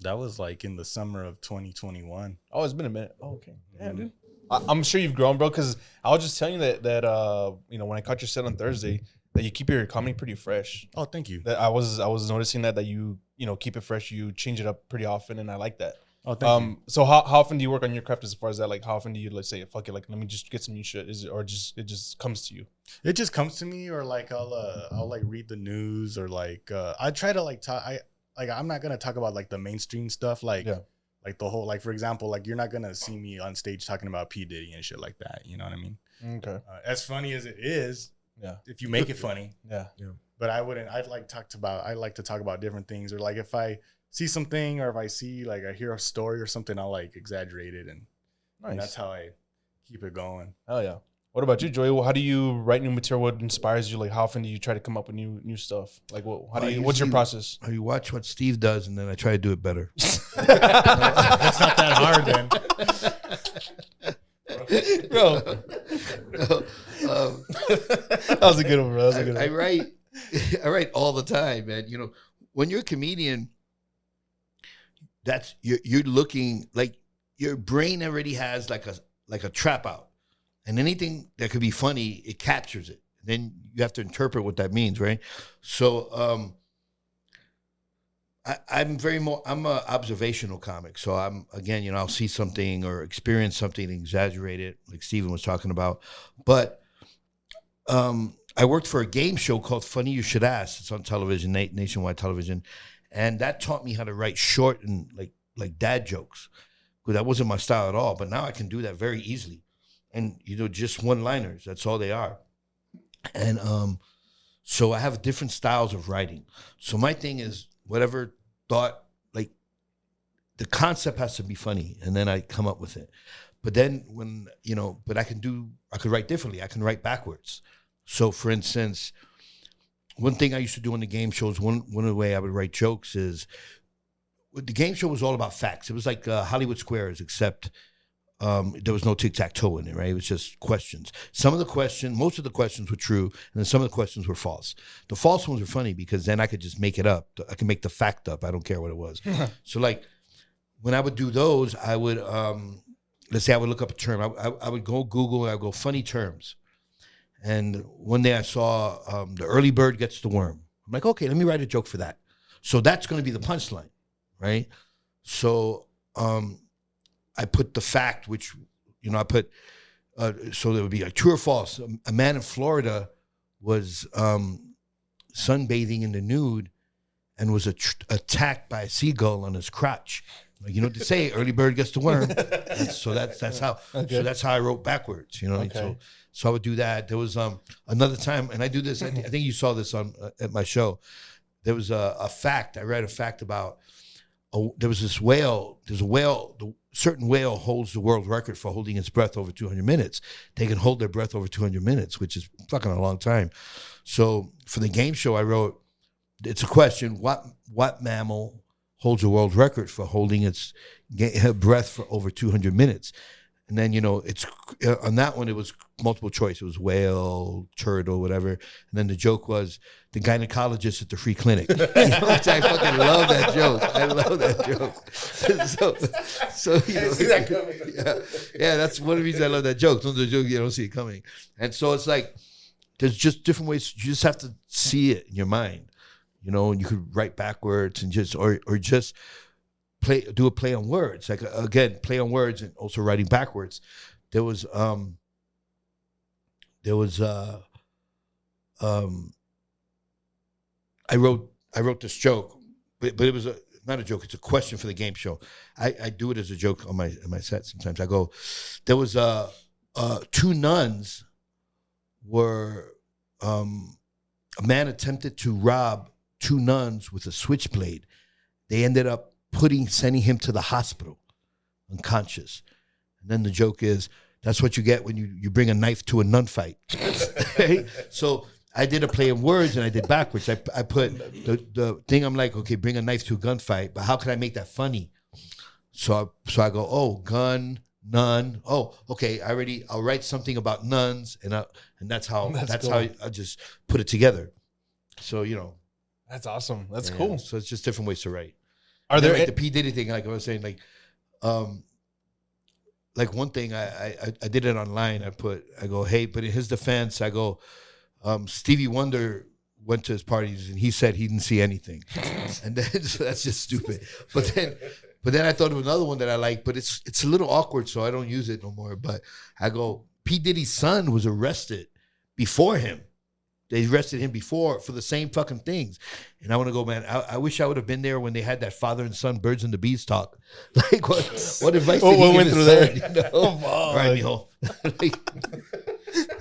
That was like in the summer of 2021. Oh, it's been a minute. Oh, okay. Yeah, dude. I'm sure you've grown, bro, because I was just telling you that you know, when I caught your set on Thursday, that you keep your comedy pretty fresh. Oh, thank you. That I was noticing that you know, keep it fresh, you change it up pretty often, and I like that. Oh, thank you. So how often do you work on your craft as far as that? Like how often do you like say, fuck it, like let me just get some new shit? Is it, or just it just comes to you? It just comes to me, or like I'll like read the news, or like I try to like talk. I'm not gonna talk about like the mainstream stuff, like like the whole, like for example, like you're not gonna see me on stage talking about P. Diddy and shit like that. You know what I mean? Okay. As funny as it is, Yeah. if you make it funny, Yeah. but I wouldn't. I like to talk about different things, or like if I see something, or if I see like I hear a story or something, I'll like exaggerate it, and that's how I keep it going. Oh yeah. What about you, Joey? How do you write new material? What inspires you? Like, how often do you try to come up with new stuff? Like, what's your process? I watch what Steve does, and then I try to do it better. That's not that hard, then. Bro. That was a good one, bro. I write all the time, man. You know, when you're a comedian, you're looking like your brain already has like a trap out. And anything that could be funny, it captures it. Then you have to interpret what that means, right? So I'm a observational comic. So I'm, again, you know, I'll see something or experience something and exaggerate it, like Steven was talking about. But I worked for a game show called Funny You Should Ask. It's on television, nationwide television. And that taught me how to write short and like dad jokes. Because that wasn't my style at all. But now I can do that very easily. And, you know, just one-liners. That's all they are. And so I have different styles of writing. So my thing is whatever thought, like the concept has to be funny. And then I come up with it. But then when, you know, but I could write differently. I can write backwards. So for instance, one thing I used to do on the game shows, one of the way I would write jokes is, the game show was all about facts. It was like Hollywood Squares, except there was no tic-tac-toe in it, right? It was just questions. Most of the questions were true, and then some of the questions were false. The false ones were funny because then I could just make it up. I could make the fact up. I don't care what it was. So like when I would do those, I would, let's say I would look up a term. I would go Google and I would go funny terms. And one day I saw the early bird gets the worm. I'm like, okay, let me write a joke for that. So that's going to be the punchline, right? So I put the fact, which, you know, I put, so there would be like true or false. A man in Florida was sunbathing in the nude and was attacked by a seagull on his crotch. Like, you know what they say, early bird gets the worm. And so that's how. Okay. So that's how I wrote backwards. You know, okay. So I would do that. There was another time, and I do this. I think you saw this on at my show. There was a fact. I read a fact about. There was this whale. There's a whale. Certain whale holds the world record for holding its breath over 200 minutes. They can hold their breath over 200 minutes, which is fucking a long time. So for the game show, I wrote, it's a question: what mammal holds a world record for holding its breath for over 200 minutes? And then, you know, it's on that one, it was multiple choice. It was whale, turtle, whatever. And then the joke was the gynecologist at the free clinic. You know, which I fucking love that joke. I love that joke. so you know, see that coming. Yeah, that's one of the reasons I love that joke. Some of the jokes, you don't see it coming. And so it's like, there's just different ways. You just have to see it in your mind. You know, and you could write backwards and just, or just do a play on words. Like, again, play on words and also writing backwards. I wrote this joke, but it was not a joke. It's a question for the game show. I do it as a joke on my set sometimes. I go, there was two nuns were, a man attempted to rob two nuns with a switchblade. They ended up sending him to the hospital, unconscious. And then the joke is, that's what you get when you bring a knife to a nun fight. Right? So I did a play in words and I did backwards. I put the thing, I'm like, okay, bring a knife to a gunfight, but how can I make that funny? So I go, oh, gun, nun. Oh, okay, I'll write something about nuns, and that's how I just put it together. So, you know. That's awesome. That's cool. So it's just different ways to write. Are there like the P. Diddy thing? Like I was saying, like one thing I did it online. I go, hey, but in his defense, I go, Stevie Wonder went to his parties and he said he didn't see anything, and then so that's just stupid. But then I thought of another one that I like, but it's a little awkward, so I don't use it no more. But I go, P. Diddy's son was arrested before him. They arrested him before for the same fucking things. And I want to go, man, I wish I would have been there when they had that father and son birds and the bees talk. Like, what advice did he give his son? You know? All right, mijo.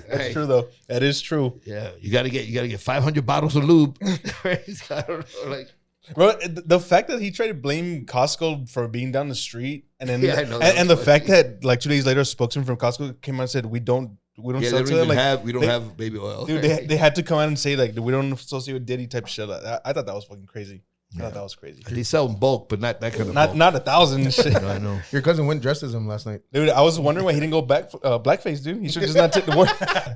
That's true, though. That is true. Yeah, you gotta get 500 bottles of lube. Right? I don't know, like. Bro, the fact that he tried to blame Costco for being down the street, and then and the fact that like 2 days later, a spokesman from Costco came out and said we don't sell to them. We don't have baby oil. Dude, they had to come out and say like we don't associate with Diddy type shit. I thought that was fucking crazy. I thought that was crazy. They sell in bulk, but not that kind of not bulk. Not 1,000 shit. No, I know. Your cousin went dressed as him last night. Dude, I was wondering why he didn't go back blackface, dude. He should just not take the word.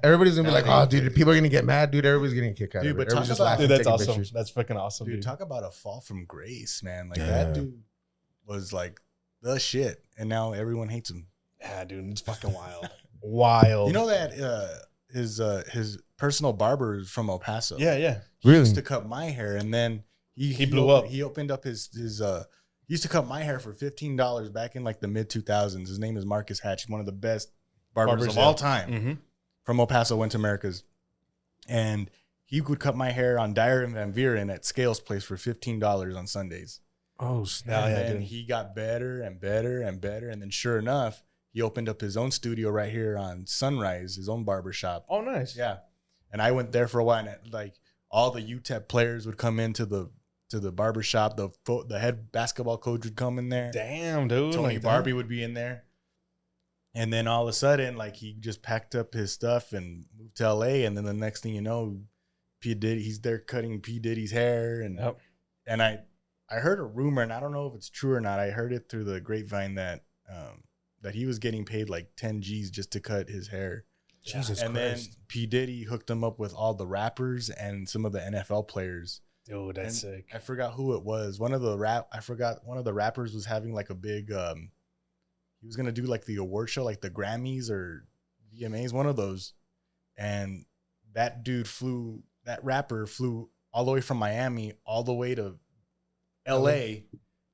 Everybody's gonna be like, oh, dude, people are gonna get mad, dude. Everybody's getting a kick out of it. But Everybody's just laughing, dude, that's taking awesome. pictures. That's freaking awesome, Dude, dude. talk about a fall from grace, man. Like that dude was like the shit, and now everyone hates him. Yeah, dude, it's fucking wild. Wild. You know that his personal barber is from El Paso. Yeah. He used to cut my hair, and then He blew up. He opened up his he used to cut my hair for $15 back in like the mid 2000s. His name is Marcus Hatch. He's one of the best barbers of all time from El Paso, went to Americas. And he would cut my hair on Dyer and Van Vieren at Scales Place for $15 on Sundays. Oh, snap. And then he got better and better and better. And then sure enough, he opened up his own studio right here on Sunrise, his own barbershop. Oh, nice. Yeah. And I went there for a while, and like all the UTEP players would come into the barbershop. The head basketball coach would come in there. Damn, dude. Tony like Barbie would be in there. And then all of a sudden, like he just packed up his stuff and moved to LA. And then the next thing you know, P. Diddy, he's there cutting P. Diddy's hair. And and I heard a rumor, and I don't know if it's true or not. I heard it through the grapevine that he was getting paid like 10 G's just to cut his hair. Jesus and Christ. then P. Diddy hooked him up with all the rappers and some of the NFL players. Dude, that's And sick. I forgot who it was. One of the rappers was having like a big he was gonna do like the award show, like the Grammys or VMAs, one of those. And that rapper flew all the way from Miami all the way to LA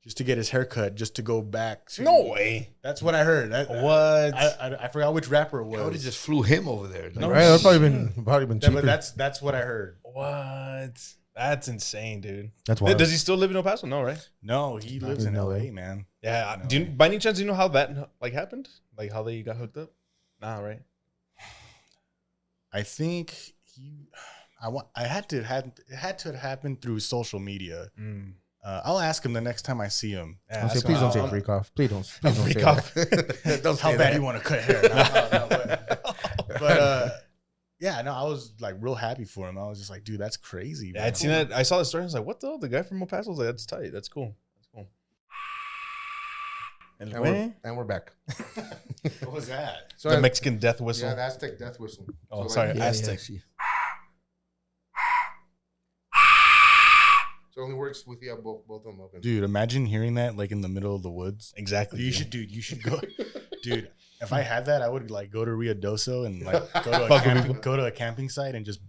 just to get his haircut, just to go back to. No way. That's what I heard. What? I forgot which rapper it was. I would have just flew him over there. No Right? That's probably been Yeah, cheaper. but that's what I heard. What? That's insane, dude. That's wild. Does he still live in El Paso? No, right? No, he lives in in LA, LA. man. Yeah. No. Do you, by any chance, do you know how that like happened? Like how they got hooked up? Nah, right? I think it had to have happened through social media. I'll ask him the next time I see him. Yeah, Don't say, that's please what don't say I'll- freak off. Please don't say Freak off. that. Don't How say bad that. you want to cut hair? No, but yeah, no, I was like real happy for him. I was just like, dude, that's crazy. Yeah, man. I'd seen that. I saw the story. I was like, what the hell? The guy from El Paso was like, that's tight. That's cool. That's cool. And And we're back. What was that? So the Mexican death whistle. Yeah, the Aztec death whistle. Oh, So, sorry. like, Aztec. so it only works with you have both of them open. Dude, imagine hearing that like in the middle of the woods. Exactly. You should go. Dude, if I had that, I would like go to Rio Doso and like go to a camping site and just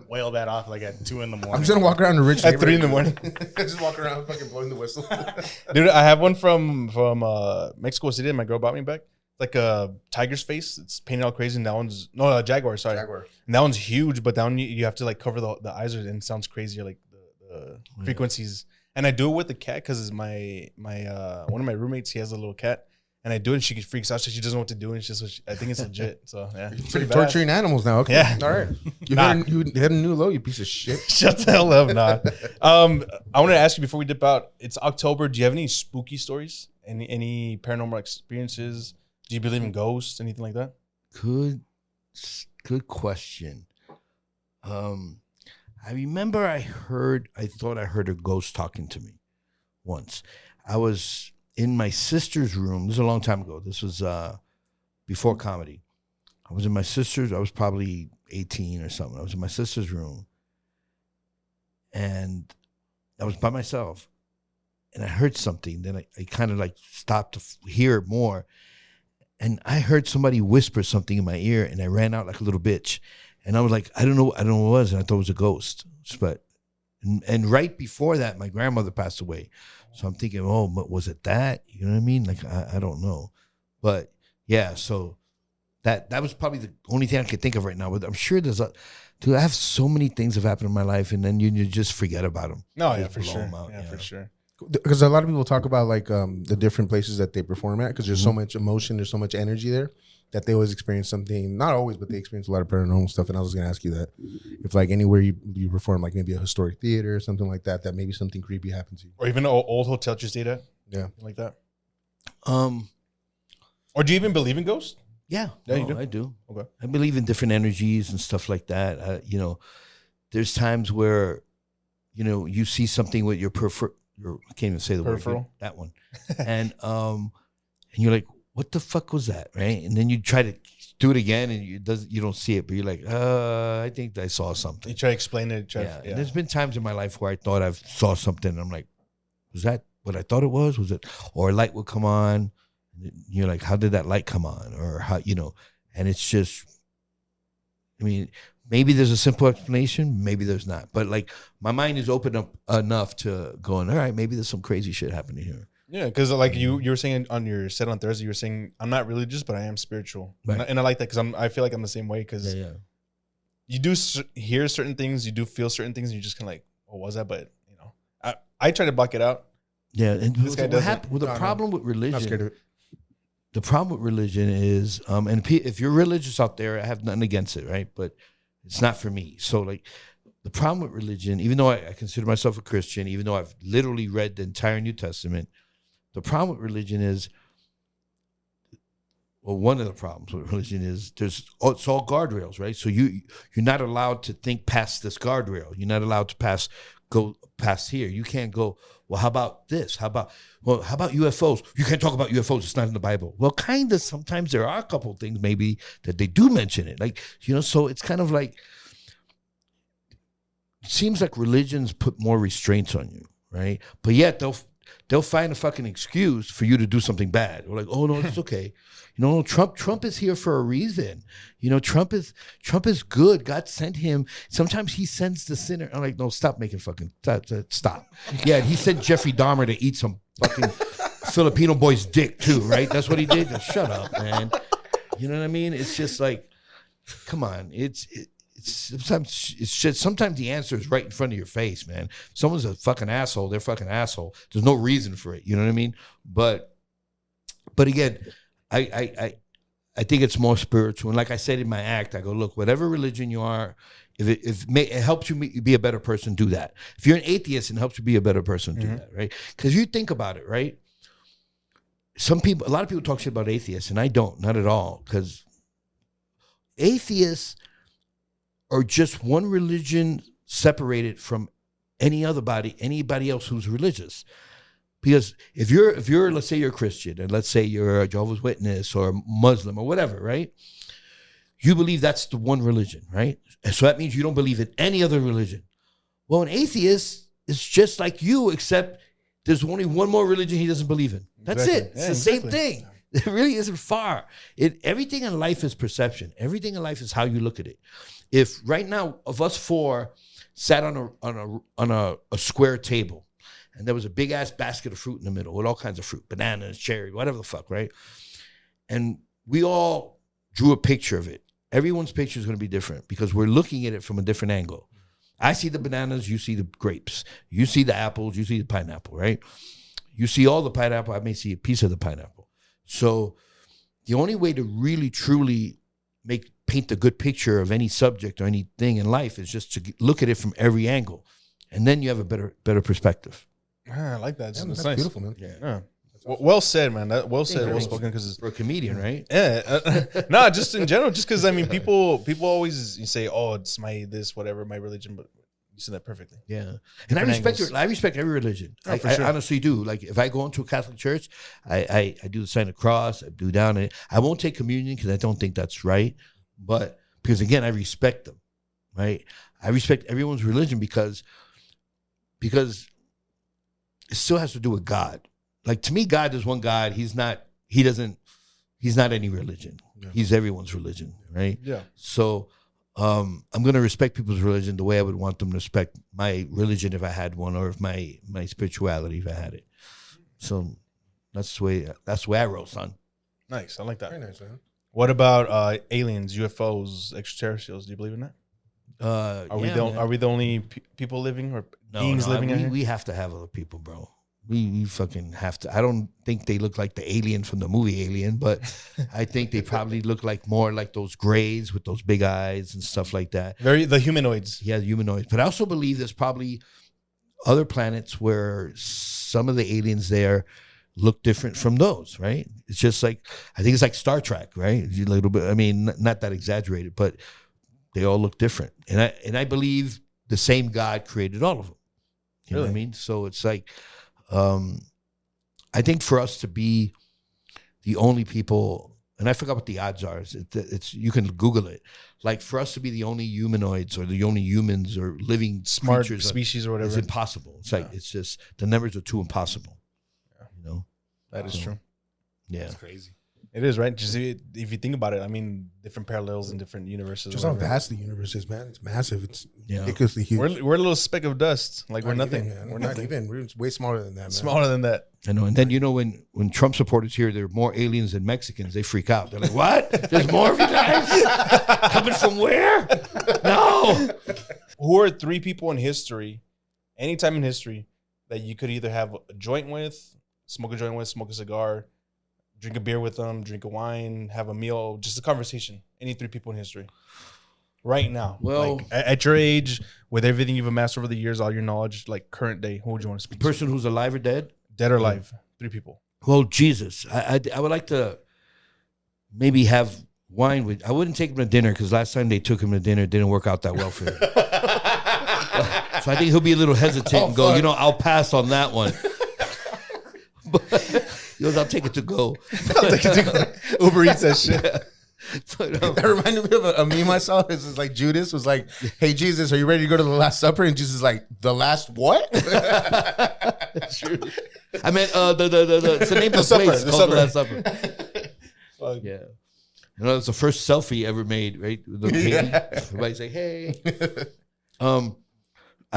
wail that off like at 2 a.m. I'm just gonna walk around the rich At 3 a.m. just walk around fucking blowing the whistle. Dude, I have one from Mexico City. And my girl bought me back. Like a tiger's face. It's painted all crazy. And that one's a jaguar. Sorry, Jaguar. And that one's huge. But that one you have to like cover the eyes, and it sounds crazier. Like the frequencies. And I do it with the cat because my one of my roommates, he has a little cat. And I do it, and she freaks out. So she doesn't know what to do, and it's just I think it's legit. So yeah, it's pretty bad. Torturing animals now. Okay. Yeah. All right. You Nah. hit a new low, you piece of shit. Shut the hell up, nah. I wanted to ask you before we dip out. It's October. Do you have any spooky stories? Any paranormal experiences? Do you believe in ghosts? Anything like that? Good question. I remember I thought I heard a ghost talking to me once. I was in my sister's room. This is a long time ago. This was before comedy. I was in my sister's. I was probably 18 or something. I was in my sister's room, and I was by myself, and I heard something. Then I kind of like stopped to hear it more, and I heard somebody whisper something in my ear, and I ran out like a little bitch, and I was like, I don't know what it was, and I thought it was a ghost. But and right before that, my grandmother passed away. So I'm thinking, oh, but was it that? You know what I mean? Like, I don't know. But yeah, so that was probably the only thing I could think of right now. But I'm sure dude, I have so many things have happened in my life, and then you just forget about them. No, yeah, Just for blow sure. 'em out, Yeah, for sure. Because a lot of people talk about like the different places that they perform at, because there's so much emotion, there's so much energy there that they always experience something. Not always, but they experience a lot of paranormal stuff. And I was going to ask you that if like anywhere you perform, like maybe a historic theater or something like that, that maybe something creepy happened to you. Or even an old hotel you stayed at? Yeah. Like that? Um, Or do you even believe in ghosts? yeah, Yeah, you no, do? I do. Okay. I believe in different energies and stuff like that. You know, there's times where, you know, you see something with your I can't even say the Peripheral? word. That one. And you're like, what the fuck was that, right? And then you try to do it again, and you don't see it, but you're like, I think I saw something. You try to explain it. Yeah. And there's been times in my life where I thought I saw something, and I'm like, was that what I thought it was? Was it? Or a light would come on, and you're like, how did that light come on? Or how, you know? And it's just, I mean, maybe there's a simple explanation, maybe there's not. But like my mind is open up enough to going, all right, maybe there's some crazy shit happening here. Yeah, because like you were saying on your set on Thursday, you were saying I'm not religious, but I am spiritual, Right. and I like that because I feel like I'm the same way because you do hear certain things, you do feel certain things, and you're just kind of like, what was that? But you know, I try to block it out. Yeah, and This guy doesn't. the problem with Not scared religion, of it. the problem with religion is, if you're religious out there, I have nothing against it, right? But it's not for me. So like, the problem with religion, even though I consider myself a Christian, even though I've literally read the entire New Testament, the problem with religion is, well, one of the problems with religion is it's all guardrails, right? So you're not allowed to think past this guardrail. You're not allowed to go past here. You can't go, well, how about this? How about UFOs? You can't talk about UFOs. It's not in the Bible. Well, kind of. Sometimes there are a couple of things maybe that they do mention it. Like, you know, so it's kind of like, it seems like religions put more restraints on you, right? But yet they'll find a fucking excuse for you to do something bad. We're like, oh no, it's okay. You know, Trump is here for a reason. You know, Trump is good. God sent him. Sometimes he sends the sinner. I'm like, no, stop making fucking stop. Yeah, he sent Jeffrey Dahmer to eat some fucking Filipino boy's dick too, right? That's what he did. Shut up, man. You know what I mean? It's just like, come on. Sometimes the answer is right in front of your face, man. If someone's a fucking asshole, they're fucking asshole. There's no reason for it. You know what I mean? But again, I think it's more spiritual. And like I said in my act, I go, look, whatever religion you are, if it helps you be a better person, do that. If you're an atheist and it helps you be a better person, do that, right? Because you think about it, right? A lot of people talk shit about atheists, and I don't, not at all. Because atheists are just one religion separated from anybody else who's religious. Because if you're let's say you're a Christian, and let's say you're a Jehovah's Witness or Muslim or whatever, right? You believe that's the one religion, right? And so that means you don't believe in any other religion. Well, an atheist is just like you, except there's only one more religion he doesn't believe in. That's it. It's the same thing. It really isn't far. Everything in life is perception. Everything in life is how you look at it. If right now of us four sat on a square table, and there was a big ass basket of fruit in the middle with all kinds of fruit, bananas, cherry, whatever the fuck, right? And we all drew a picture of it. Everyone's picture is going to be different because we're looking at it from a different angle. I see the bananas, you see the grapes. You see the apples, you see the pineapple, right? You see all the pineapple, I may see a piece of the pineapple. So the only way to really, truly paint a good picture of any subject or anything in life is just to look at it from every angle. And then you have a better perspective. I like that. That's nice. beautiful, man. Yeah. Well said, man. Well said. Well spoken. Because For a comedian, right? yeah, no, just in general. Just because I mean, people always say, "Oh, it's my this, whatever, my religion," but you said that perfectly. Yeah, and I respect every religion. Oh, for I sure. honestly do. Like if I go into a Catholic church, I do the sign of cross. I do down it. I won't take communion because I don't think that's right. But because again, I respect them, right? I respect everyone's religion because it still has to do with God. Like to me, God is one God. He's not any religion. Yeah. He's everyone's religion, right? Yeah. So I'm going to respect people's religion the way I would want them to respect my religion if I had one, or if my spirituality if I had it. So that's the way I roll, son. Nice. I like that. Very nice, man. What about aliens, UFOs, extraterrestrials? Do you believe in that? Are we the only people living or beings living out here? We have to have other people, bro. We fucking have to. I don't think they look like the alien from the movie Alien, but I think they probably look like more like those grays with those big eyes and stuff like that. The humanoids. Yeah, humanoids. But I also believe there's probably other planets where some of the aliens there look different from those, right? It's just like, I think it's like Star Trek, right? A little bit. I mean, not that exaggerated, but they all look different. And I believe the same God created all of them. You know what I mean? So it's like, I think for us to be the only people, and I forgot what the odds are. It's you can Google it. Like for us to be the only humanoids or the only humans or living smart creatures species or whatever, it's impossible. It's like it's just the numbers are too impossible. Yeah. You know, that is true. Yeah, It's crazy. It is, right? Just if you think about it, I mean, different parallels in different universes. Just how vast the universe is, man. It's massive. It's Yeah. ridiculously huge. We're a little speck of dust. Like we're Not nothing. even, man. We're Not nothing. even. We're way smaller than that, man. Smaller than that. I know. And then, when Trump supporters hear there are more aliens than Mexicans, they freak out. They're like, what? There's more of you guys? Coming from where? No. Who are 3 people in history, anytime in history, that you could either have a joint with, smoke a joint with, smoke a cigar, drink a beer with them, drink a wine, have a meal, just a conversation. Any 3 people in history. Right now. Well, like, at your age, with everything you've amassed over the years, all your knowledge, like current day, who would you want to speak person who's alive or dead? to? Dead or alive? 3 people. Well, Jesus. I would like to maybe have wine with. I wouldn't take him to dinner because last time they took him to dinner, it didn't work out that well for him. So I think he'll be a little hesitant and go, I'll pass on that one. But he goes, I'll take it to go. Uber Eats that shit. But, That reminded me of a meme I saw. It's just like Judas was like, "Hey Jesus, are you ready to go to the Last Supper?" And Jesus is like, "The last what?" I meant it's the name of the place called the Last Supper. Yeah. It's the first selfie ever made, right? Everybody say, hey. I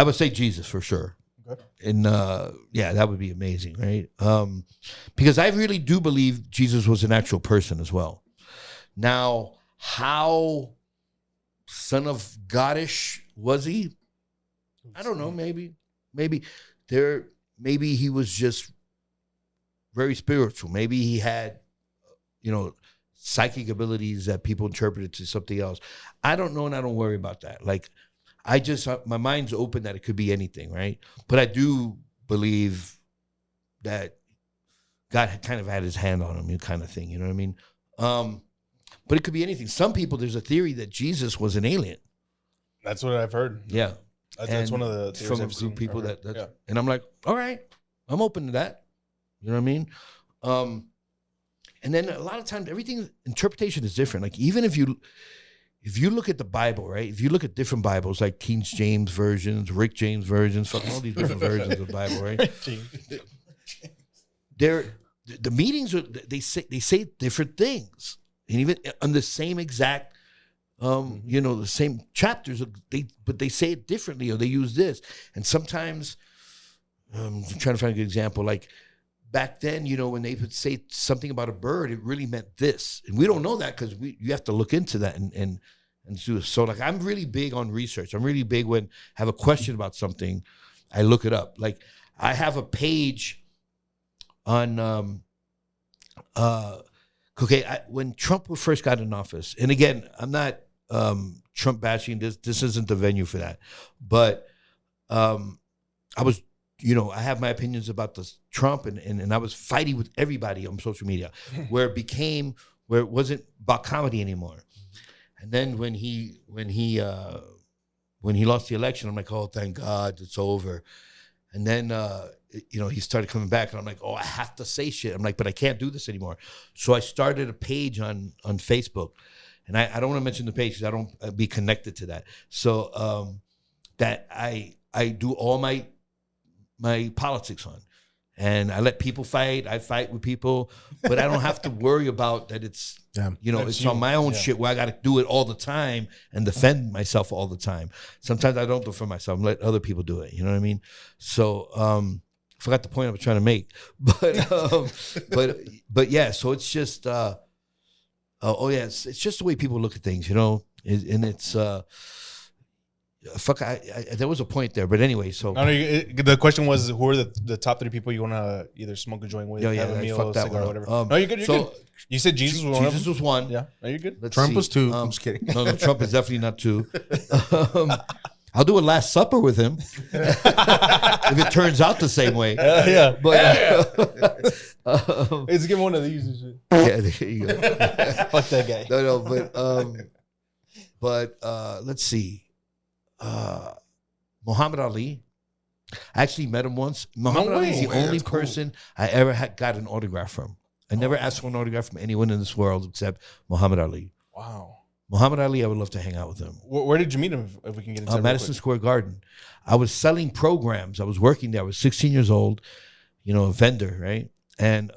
would say Jesus for sure. Okay. And that would be amazing, right? Because I really do believe Jesus was an actual person as well. Now, how son of Godish was he? I don't know. Maybe he was just very spiritual. Maybe he had, psychic abilities that people interpreted to something else. I don't know, and I don't worry about that. Like, my mind's open that it could be anything, right? But I do believe that God had kind of had his hand on him, kind of thing. You know what I mean? But it could be anything. Some people, there's a theory that Jesus was an alien. That's what I've heard. Yeah. That's one of the theories from a I've group seen. of people that Yeah. And I'm like, all right, I'm open to that. You know what I mean? And then a lot of times, interpretation is different. Like, even if you look at the Bible, right? If you look at different Bibles, like King James versions, Rick James versions, fucking all these different versions of the Bible, right? The meanings they say different things, and even on the same exact, the same chapters, but they say it differently, or they use this. And sometimes, I'm trying to find a good example, like, back then, when they would say something about a bird, it really meant this. And we don't know that because you have to look into that and do it. So, like, I'm really big on research. I'm really big when I have a question about something, I look it up. Like, I have a page on, when Trump first got in office, and again, I'm not Trump bashing. This isn't the venue for that. But I was, I have my opinions about this Trump, and I was fighting with everybody on social media, where it wasn't about comedy anymore. And then when he lost the election, I'm like, oh, thank God, it's over. And then he started coming back, and I'm like, oh, I have to say shit. I'm like, but I can't do this anymore. So I started a page on Facebook, and I don't want to mention the page because I don't be connected to that. So that I do all my politics on, and I let people fight. I fight with people, but I don't have to worry about that. It's it's on my own shit where I got to do it all the time and defend myself all the time. Sometimes I don't defend myself and let other people do it. You know what I mean? So I forgot the point I was trying to make, but yeah. So it's just it's just the way people look at things, and it's. There was a point there, but anyway. So the question was, who are the top 3 people you want to either smoke a joint with, have a meal, cigar, whatever? No, you're good. You're good. You said Jesus was one. Jesus was one. Yeah, no, you're good. Trump was 2. I'm just kidding. No, Trump is definitely not 2. I'll do a Last Supper with him if it turns out the same way. Yeah, but let's give him one of these and shit. Yeah, there you go. Fuck that guy. No, but let's see. Muhammad Ali. I actually met him once. Muhammad Ali is the only person I ever got an autograph from. I never asked for an autograph from anyone in this world except Muhammad Ali. Wow. Muhammad Ali, I would love to hang out with him. Where did you meet him, if we can get into that? Madison Square Garden. I was selling programs. I was working there. I was 16 years old, a vendor, right? and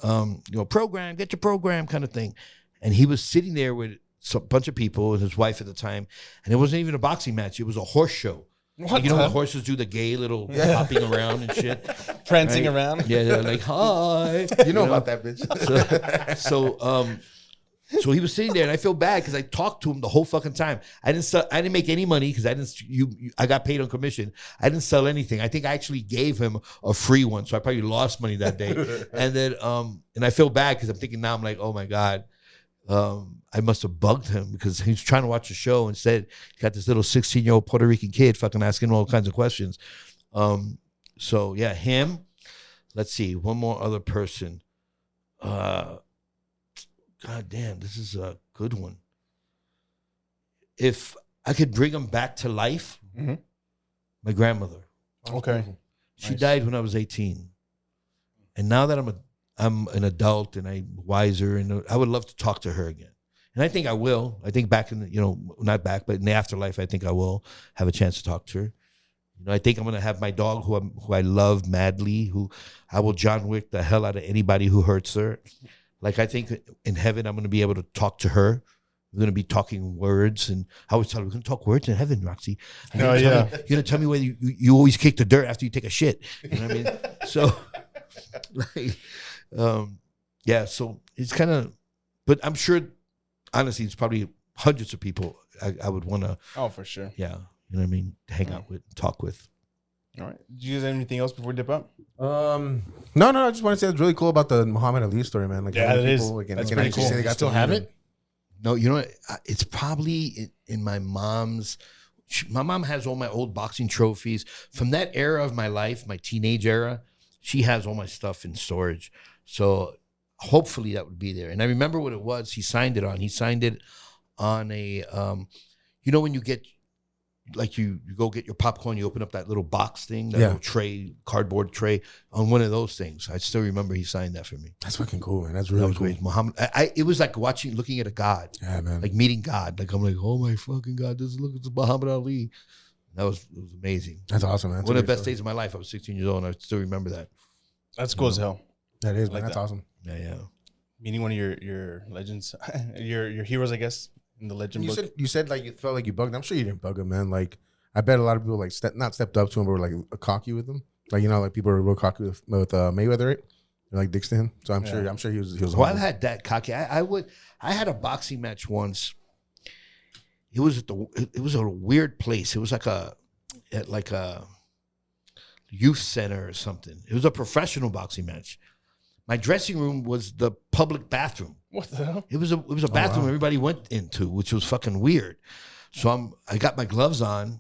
program, get your program kind of thing. And he was sitting there with a bunch of people and his wife at the time, and it wasn't even a boxing match; it was a horse show. What You know, the horses do the gay little hopping around and shit, prancing right? around. Yeah, they're like, hi. You know about that, bitch. So he was sitting there, and I feel bad because I talked to him the whole fucking time. I didn't make any money because I got paid on commission. I didn't sell anything. I think I actually gave him a free one, so I probably lost money that day. And then and I feel bad because I'm thinking now, I'm like, oh my God, I must have bugged him because he was trying to watch the show. Instead, he got this little 16-year-old Puerto Rican kid fucking asking him all kinds of questions. So yeah, him. Let's see, one more other person. God damn, this is a good one. If I could bring him back to life, my grandmother. Okay. She died when I was 18. And now that I'm an adult and I'm wiser, and I would love to talk to her again. And I think I will. I think back in, not back, but in the afterlife, I think I will have a chance to talk to her. I think I'm going to have my dog who I love madly, who I will John Wick the hell out of anybody who hurts her. Like, I think in heaven, I'm going to be able to talk to her. We're going to be talking words. And I always tell her, we're going to talk words in heaven, Roxy. You're going to tell me whether you always kick the dirt after you take a shit. You know what I mean? So, yeah, so it's kind of, but I'm sure, honestly, it's probably hundreds of people I would want to. Oh, for sure. Yeah. You know what I mean? Hang out with, talk with. All right. Did you guys have anything else before we dip out? No. I just want to say it's really cool about the Muhammad Ali story, man. Like, yeah, it is. That's pretty cool. They still have it. No, you know what? It's probably in my mom's. My mom has all my old boxing trophies from that era of my life, my teenage era. She has all my stuff in storage. So hopefully that would be there. And I remember what it was. He signed it on. He signed it on a, when you get, like you go get your popcorn, you open up that little box thing, that little tray, cardboard tray, on one of those things. I still remember he signed that for me. That's fucking cool, man. That's really cool. Great. Muhammad, it was like looking at a god. Yeah, man. Like meeting God. Like, I'm like, oh my fucking God, look at Muhammad Ali. It was amazing. That's awesome, man. One of the best days of my life. I was 16 years old, and I still remember that. That's cool as hell. That is, man. Like That's awesome. Yeah. Meeting one of your legends, your heroes, I guess, in the legend book. You said like you felt like you bugged him. I'm sure you didn't bug him, man. Like, I bet a lot of people like not stepped up to him, but were like cocky with him. Like, like people are real cocky with Mayweather, right? They're like dicks to him. So I'm sure he was. Well, I've had that cocky. I had a boxing match once. It was a weird place. It was like a youth center or something. It was a professional boxing match. My dressing room was the public bathroom. What the hell? It was a bathroom everybody went into, which was fucking weird. So I got my gloves on,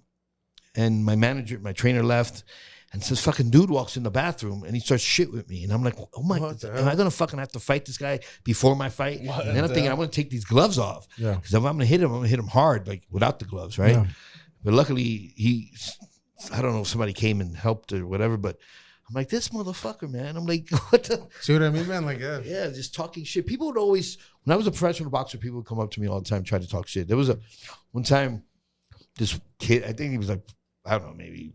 and my trainer left, and this fucking dude walks in the bathroom, and he starts shit with me, and I'm like, oh my, am I gonna fucking have to fight this guy before my fight? And then I'm thinking, I'm gonna take these gloves off, because if I'm gonna hit him hard, like without the gloves, right? Yeah. But luckily I don't know if somebody came and helped or whatever, but I'm like, this motherfucker, man. I'm like, what the? See what I mean, man? Like, yeah, just talking shit. People would always, when I was a professional boxer, people would come up to me all the time, try to talk shit. There was one time, this kid, I think he was like, I don't know, maybe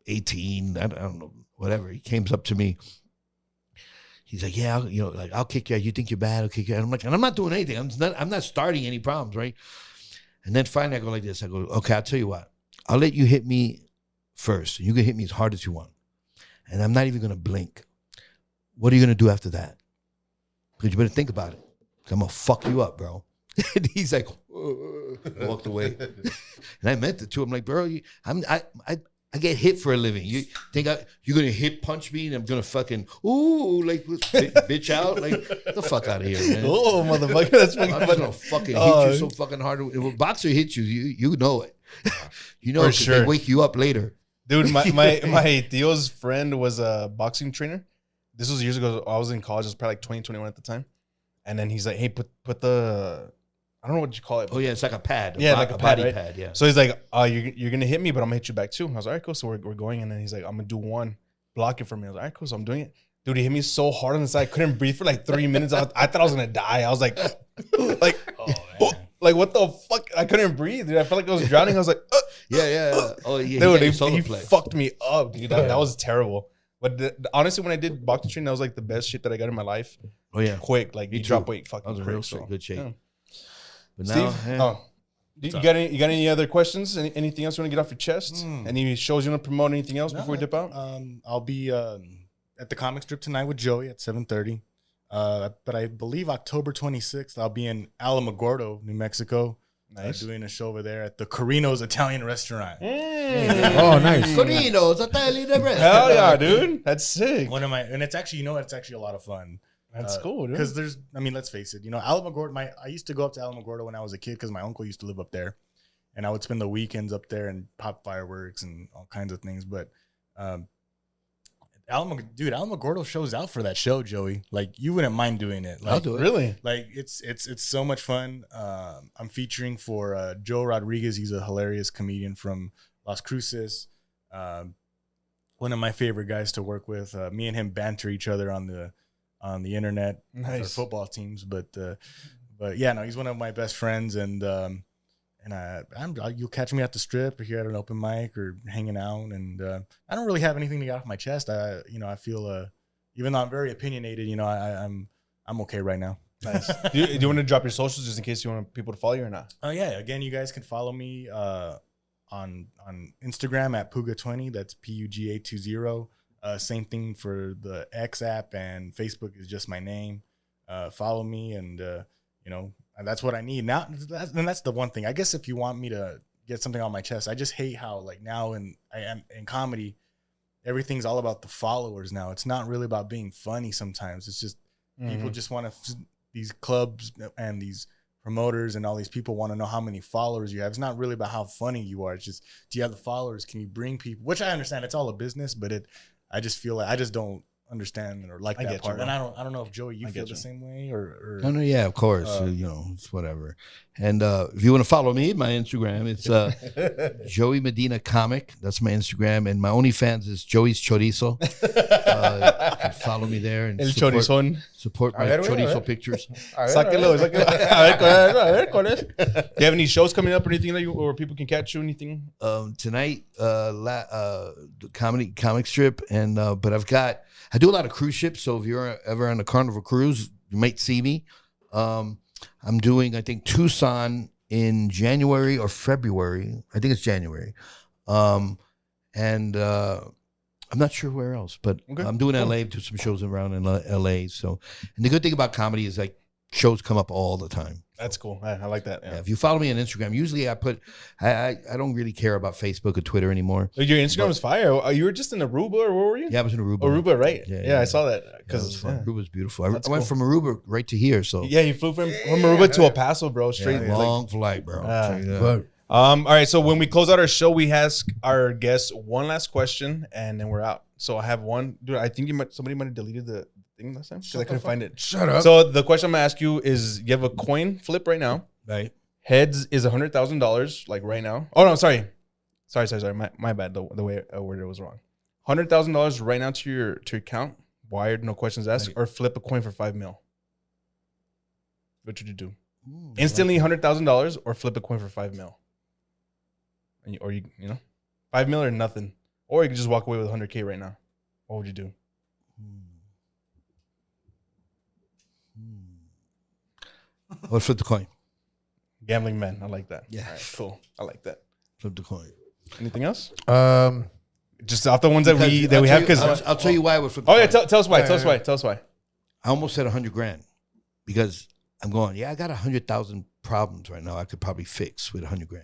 18, I don't know, whatever. He came up to me. He's like, yeah, I'll kick you out. You think you're bad? I'll kick you out. I'm like, and I'm not doing anything. I'm not starting any problems, right? And then finally I go like this. I go, okay, I'll tell you what. I'll let you hit me first. You can hit me as hard as you want. And I'm not even going to blink. What are you going to do after that? Because you better think about it. I'm going to fuck you up, bro. And he's like, walked away. And I meant it too. I'm like, bro, I get hit for a living. You think you're going to hit punch me and I'm going to fucking, bitch out? Like, get the fuck out of here, man. Oh, motherfucker. That's fucking I'm going to fucking hit you so fucking hard. If a boxer hits you, you know it. You know, because they wake you up later. Dude, my Theo's friend was a boxing trainer. This was years ago. I was in college. It was probably like 2021 at the time. And then he's like, hey, put the, I don't know what you call it. Oh, yeah, it's like a pad. Like a body pad, right? pad, yeah. So he's like, you're going to hit me, but I'm going to hit you back too. And I was like, all right, cool. So we're going. And then he's like, I'm going to do one. Block it for me. I was like, all right, cool. So I'm doing it. Dude, he hit me so hard on the side. I couldn't breathe for like 3 minutes. I thought I was going to die. I was like, like, what the fuck? I couldn't breathe, dude. I felt like I was drowning. I was like, Yeah. Oh, yeah. Dude, he fucked me up, dude. That was terrible. But honestly, when I did boxing training, that was like the best shit that I got in my life. Oh yeah, Quick, like Me you too. drop weight I fucking was in quick. real So, good shape. yeah. But Steve, now, you got any other questions? Anything else you want to get off your chest? Any shows you want to promote? Anything else before we dip out? I'll be at the comic strip tonight with Joey at 7:30. But I believe October 26th, I'll be in Alamogordo, New Mexico. Nice. Doing a show over there at the Carino's Italian restaurant. Oh, nice. Corinos, Italian restaurant. Hell yeah, dude. That's sick. And it's actually, it's actually a lot of fun. That's cool, dude. Because let's face it, Alamogordo, I used to go up to Alamogordo when I was a kid because my uncle used to live up there. And I would spend the weekends up there and pop fireworks and all kinds of things. But Alamogordo shows out for that show, Joey. Like, you wouldn't mind doing it. Like, I'll do it. Really? Like, it's so much fun. I'm featuring for Joe Rodriguez. He's a hilarious comedian from Las Cruces. One of my favorite guys to work with. Me and him banter each other on the internet. Nice. Our football teams, but yeah, no, he's one of my best friends, and you'll catch me at the strip or here at an open mic or hanging out, and I don't really have anything to get off my chest. I feel even though I'm very opinionated, I'm okay right now. Nice. do you want to drop your socials just in case you want people to follow you or not? Oh yeah, again, you guys can follow me on Instagram at Puga20. That's PUGA20. Same thing for the X app, and Facebook is just my name. Follow me, and and that's what I need now. And that's the one thing. I guess if you want me to get something on my chest, I just hate how like now I am in comedy, everything's all about the followers now. It's not really about being funny sometimes. It's just people just want to, these clubs and these promoters and all these people want to know how many followers you have. It's not really about how funny you are. It's just, do you have the followers? Can you bring people? Which I understand, it's all a business, but I just feel like I just don't understand or like that part. And I don't know if Joey, you feel the same way or No, yeah, of course. It's whatever. And if you want to follow me, my Instagram, it's Joey Medina Comic. That's my Instagram. And my OnlyFans is Joey's Chorizo. You can follow me there and El chorizón. support my chorizo pictures. Sáquelo. A ver, ¿cuál es? Do you have any shows coming up or anything that or people can catch you? Anything? Tonight, the comic strip. And but I do a lot of cruise ships. So if you're ever on a Carnival cruise, you might see me. I'm doing, I think, Tucson in January or February. I think it's January. And I'm not sure where else, but I'm doing LA, do some shows around in LA. So, and the good thing about comedy is like shows come up all the time. That's cool. I like that. Yeah, if you follow me on Instagram, usually I don't really care about Facebook or Twitter anymore. Your Instagram was fire. You were just in Aruba, or where were you? Yeah, I was in Aruba. Aruba, right? Yeah, I saw that. Because Aruba's beautiful. I went from Aruba right to here. So yeah, you flew from Aruba to El Paso, bro. Straight long flight, bro. All right. So when we close out our show, we ask our guests one last question, and then we're out. So I have one, dude. I think somebody might have deleted the thing last time because I couldn't find it. Shut up. So the question I'm gonna ask you is: you have a coin flip right now. Right. Heads is $100,000, like right now. Oh no, sorry. My bad. The way I worded it was wrong. $100,000 right now to your account, wired, no questions asked, or flip a coin for $5 million. What would you do? Instantly $100,000 or flip a coin for $5 million. And or you know, $5 million or nothing, or you could just walk away with $100K right now. What would you do? I would flip the coin. Gambling man, I like that. Yeah. All right, cool. I like that. Flip the coin. Anything else? Just off the ones that we have. Because I'll tell you why I would flip the coin. coin. Tell us why. Tell us why. I almost said $100,000 because I'm going, I got 100,000 problems right now I could probably fix with $100,000.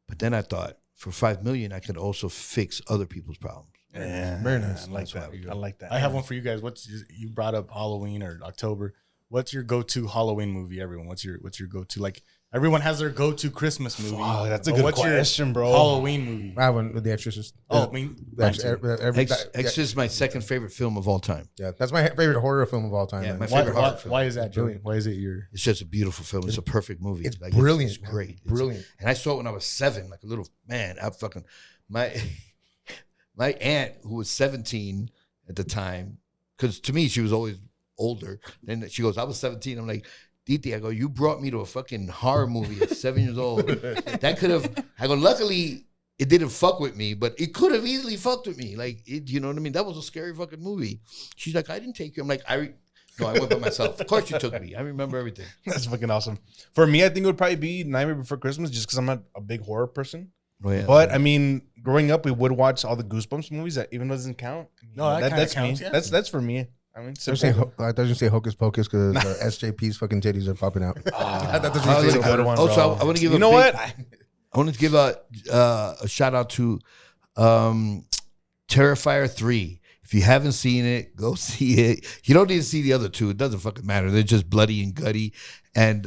But then I thought for $5 million, I could also fix other people's problems. Yeah, very nice. I like that. I have one for you guys. You brought up Halloween or October. What's your go-to Halloween movie, everyone? What's your go-to? Like, everyone has their go-to Christmas movie. Oh, that's a good question, bro. Halloween movie. I went with The Exorcist. Oh, I mean, Exorcist is my second favorite film of all time. Yeah, that's my favorite horror film of all time. Yeah, my favorite horror film. Why is that, Joey? Why is it your? It's just a beautiful film. It's a perfect movie. It's brilliant. It's great. Brilliant. And I saw it when I was 7, like a little man. My aunt, who was 17 at the time, because to me she was always older. Then she goes, I was 17. I'm like, Diti, I go, you brought me to a fucking horror movie at 7 years old. That could have, I go, luckily it didn't fuck with me, but it could have easily fucked with me. Like, you know what I mean? That was a scary fucking movie. She's like, I didn't take you. I'm like, no, I went by myself. Of course you took me. I remember everything. That's fucking awesome. For me, I think it would probably be Nightmare Before Christmas, just because I'm not a big horror person. Oh, yeah. But I mean, growing up, we would watch all the Goosebumps movies. That even though it doesn't count. No, that's me. Yeah. That's for me. I mean, I thought you say Hocus Pocus because SJP's fucking titties are popping out. That's a good one. Also, I want to give. You know what? I want to give a shout out to Terrifier 3. If you haven't seen it, go see it. You don't need to see the other two. It doesn't fucking matter. They're just bloody and gutty. And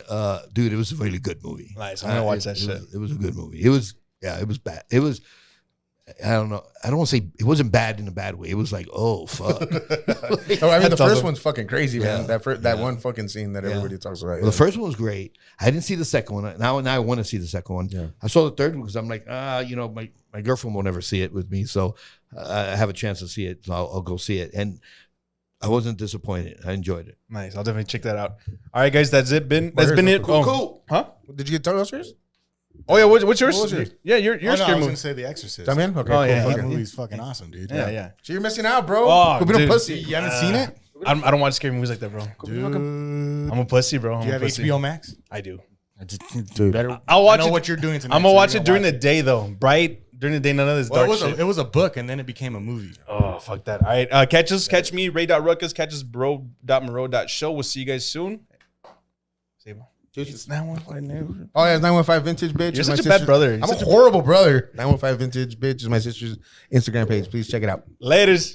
dude, it was a really good movie. Nice. I'm gonna watch that shit. It was a good movie. It was bad. It was. I don't know. I don't want to say it wasn't bad in a bad way. It was like, oh fuck. Oh, I mean, the first one's fucking crazy, man. Yeah. That one fucking scene that everybody talks about. Well, the first one was great. I didn't see the second one. Now I want to see the second one. Yeah. I saw the third one because I'm like, my girlfriend will never see it with me, so I have a chance to see it. So I'll go see it, and I wasn't disappointed. I enjoyed it. Nice. I'll definitely check that out. All right, guys, that's it. That's been it. Cool. Huh? Did you get Ghostbusters? Oh yeah. What's yours? What was yours? Yeah, your I scary was movie. gonna say The Exorcist. También? Okay, Oh, cool. yeah. Fuck That it. movie's fucking awesome, dude. Yeah. So you're missing out, bro. Oh, Could be no dude. pussy. You haven't seen it? I don't watch scary movies like that, bro. Dude. I'm a pussy, bro. Do you have HBO Max? I do. Dude. Better. I'll watch I know it. what you're doing tonight. I'm gonna so watch you're it gonna during watch the day though. Bright during the day. None of this Well, dark shit. it was a book, and then it became a movie. Oh, fuck that. All right. Catch me, Ray.ruckus, catch us, bro.monroe.show. We'll see you guys soon. It's 915. Oh, yeah, it's 915 Vintage, bitch. You're It's my such a bad sister's- brother. I'm a horrible brother. 915 Vintage, bitch, is my sister's Instagram page. Please check it out. Laters.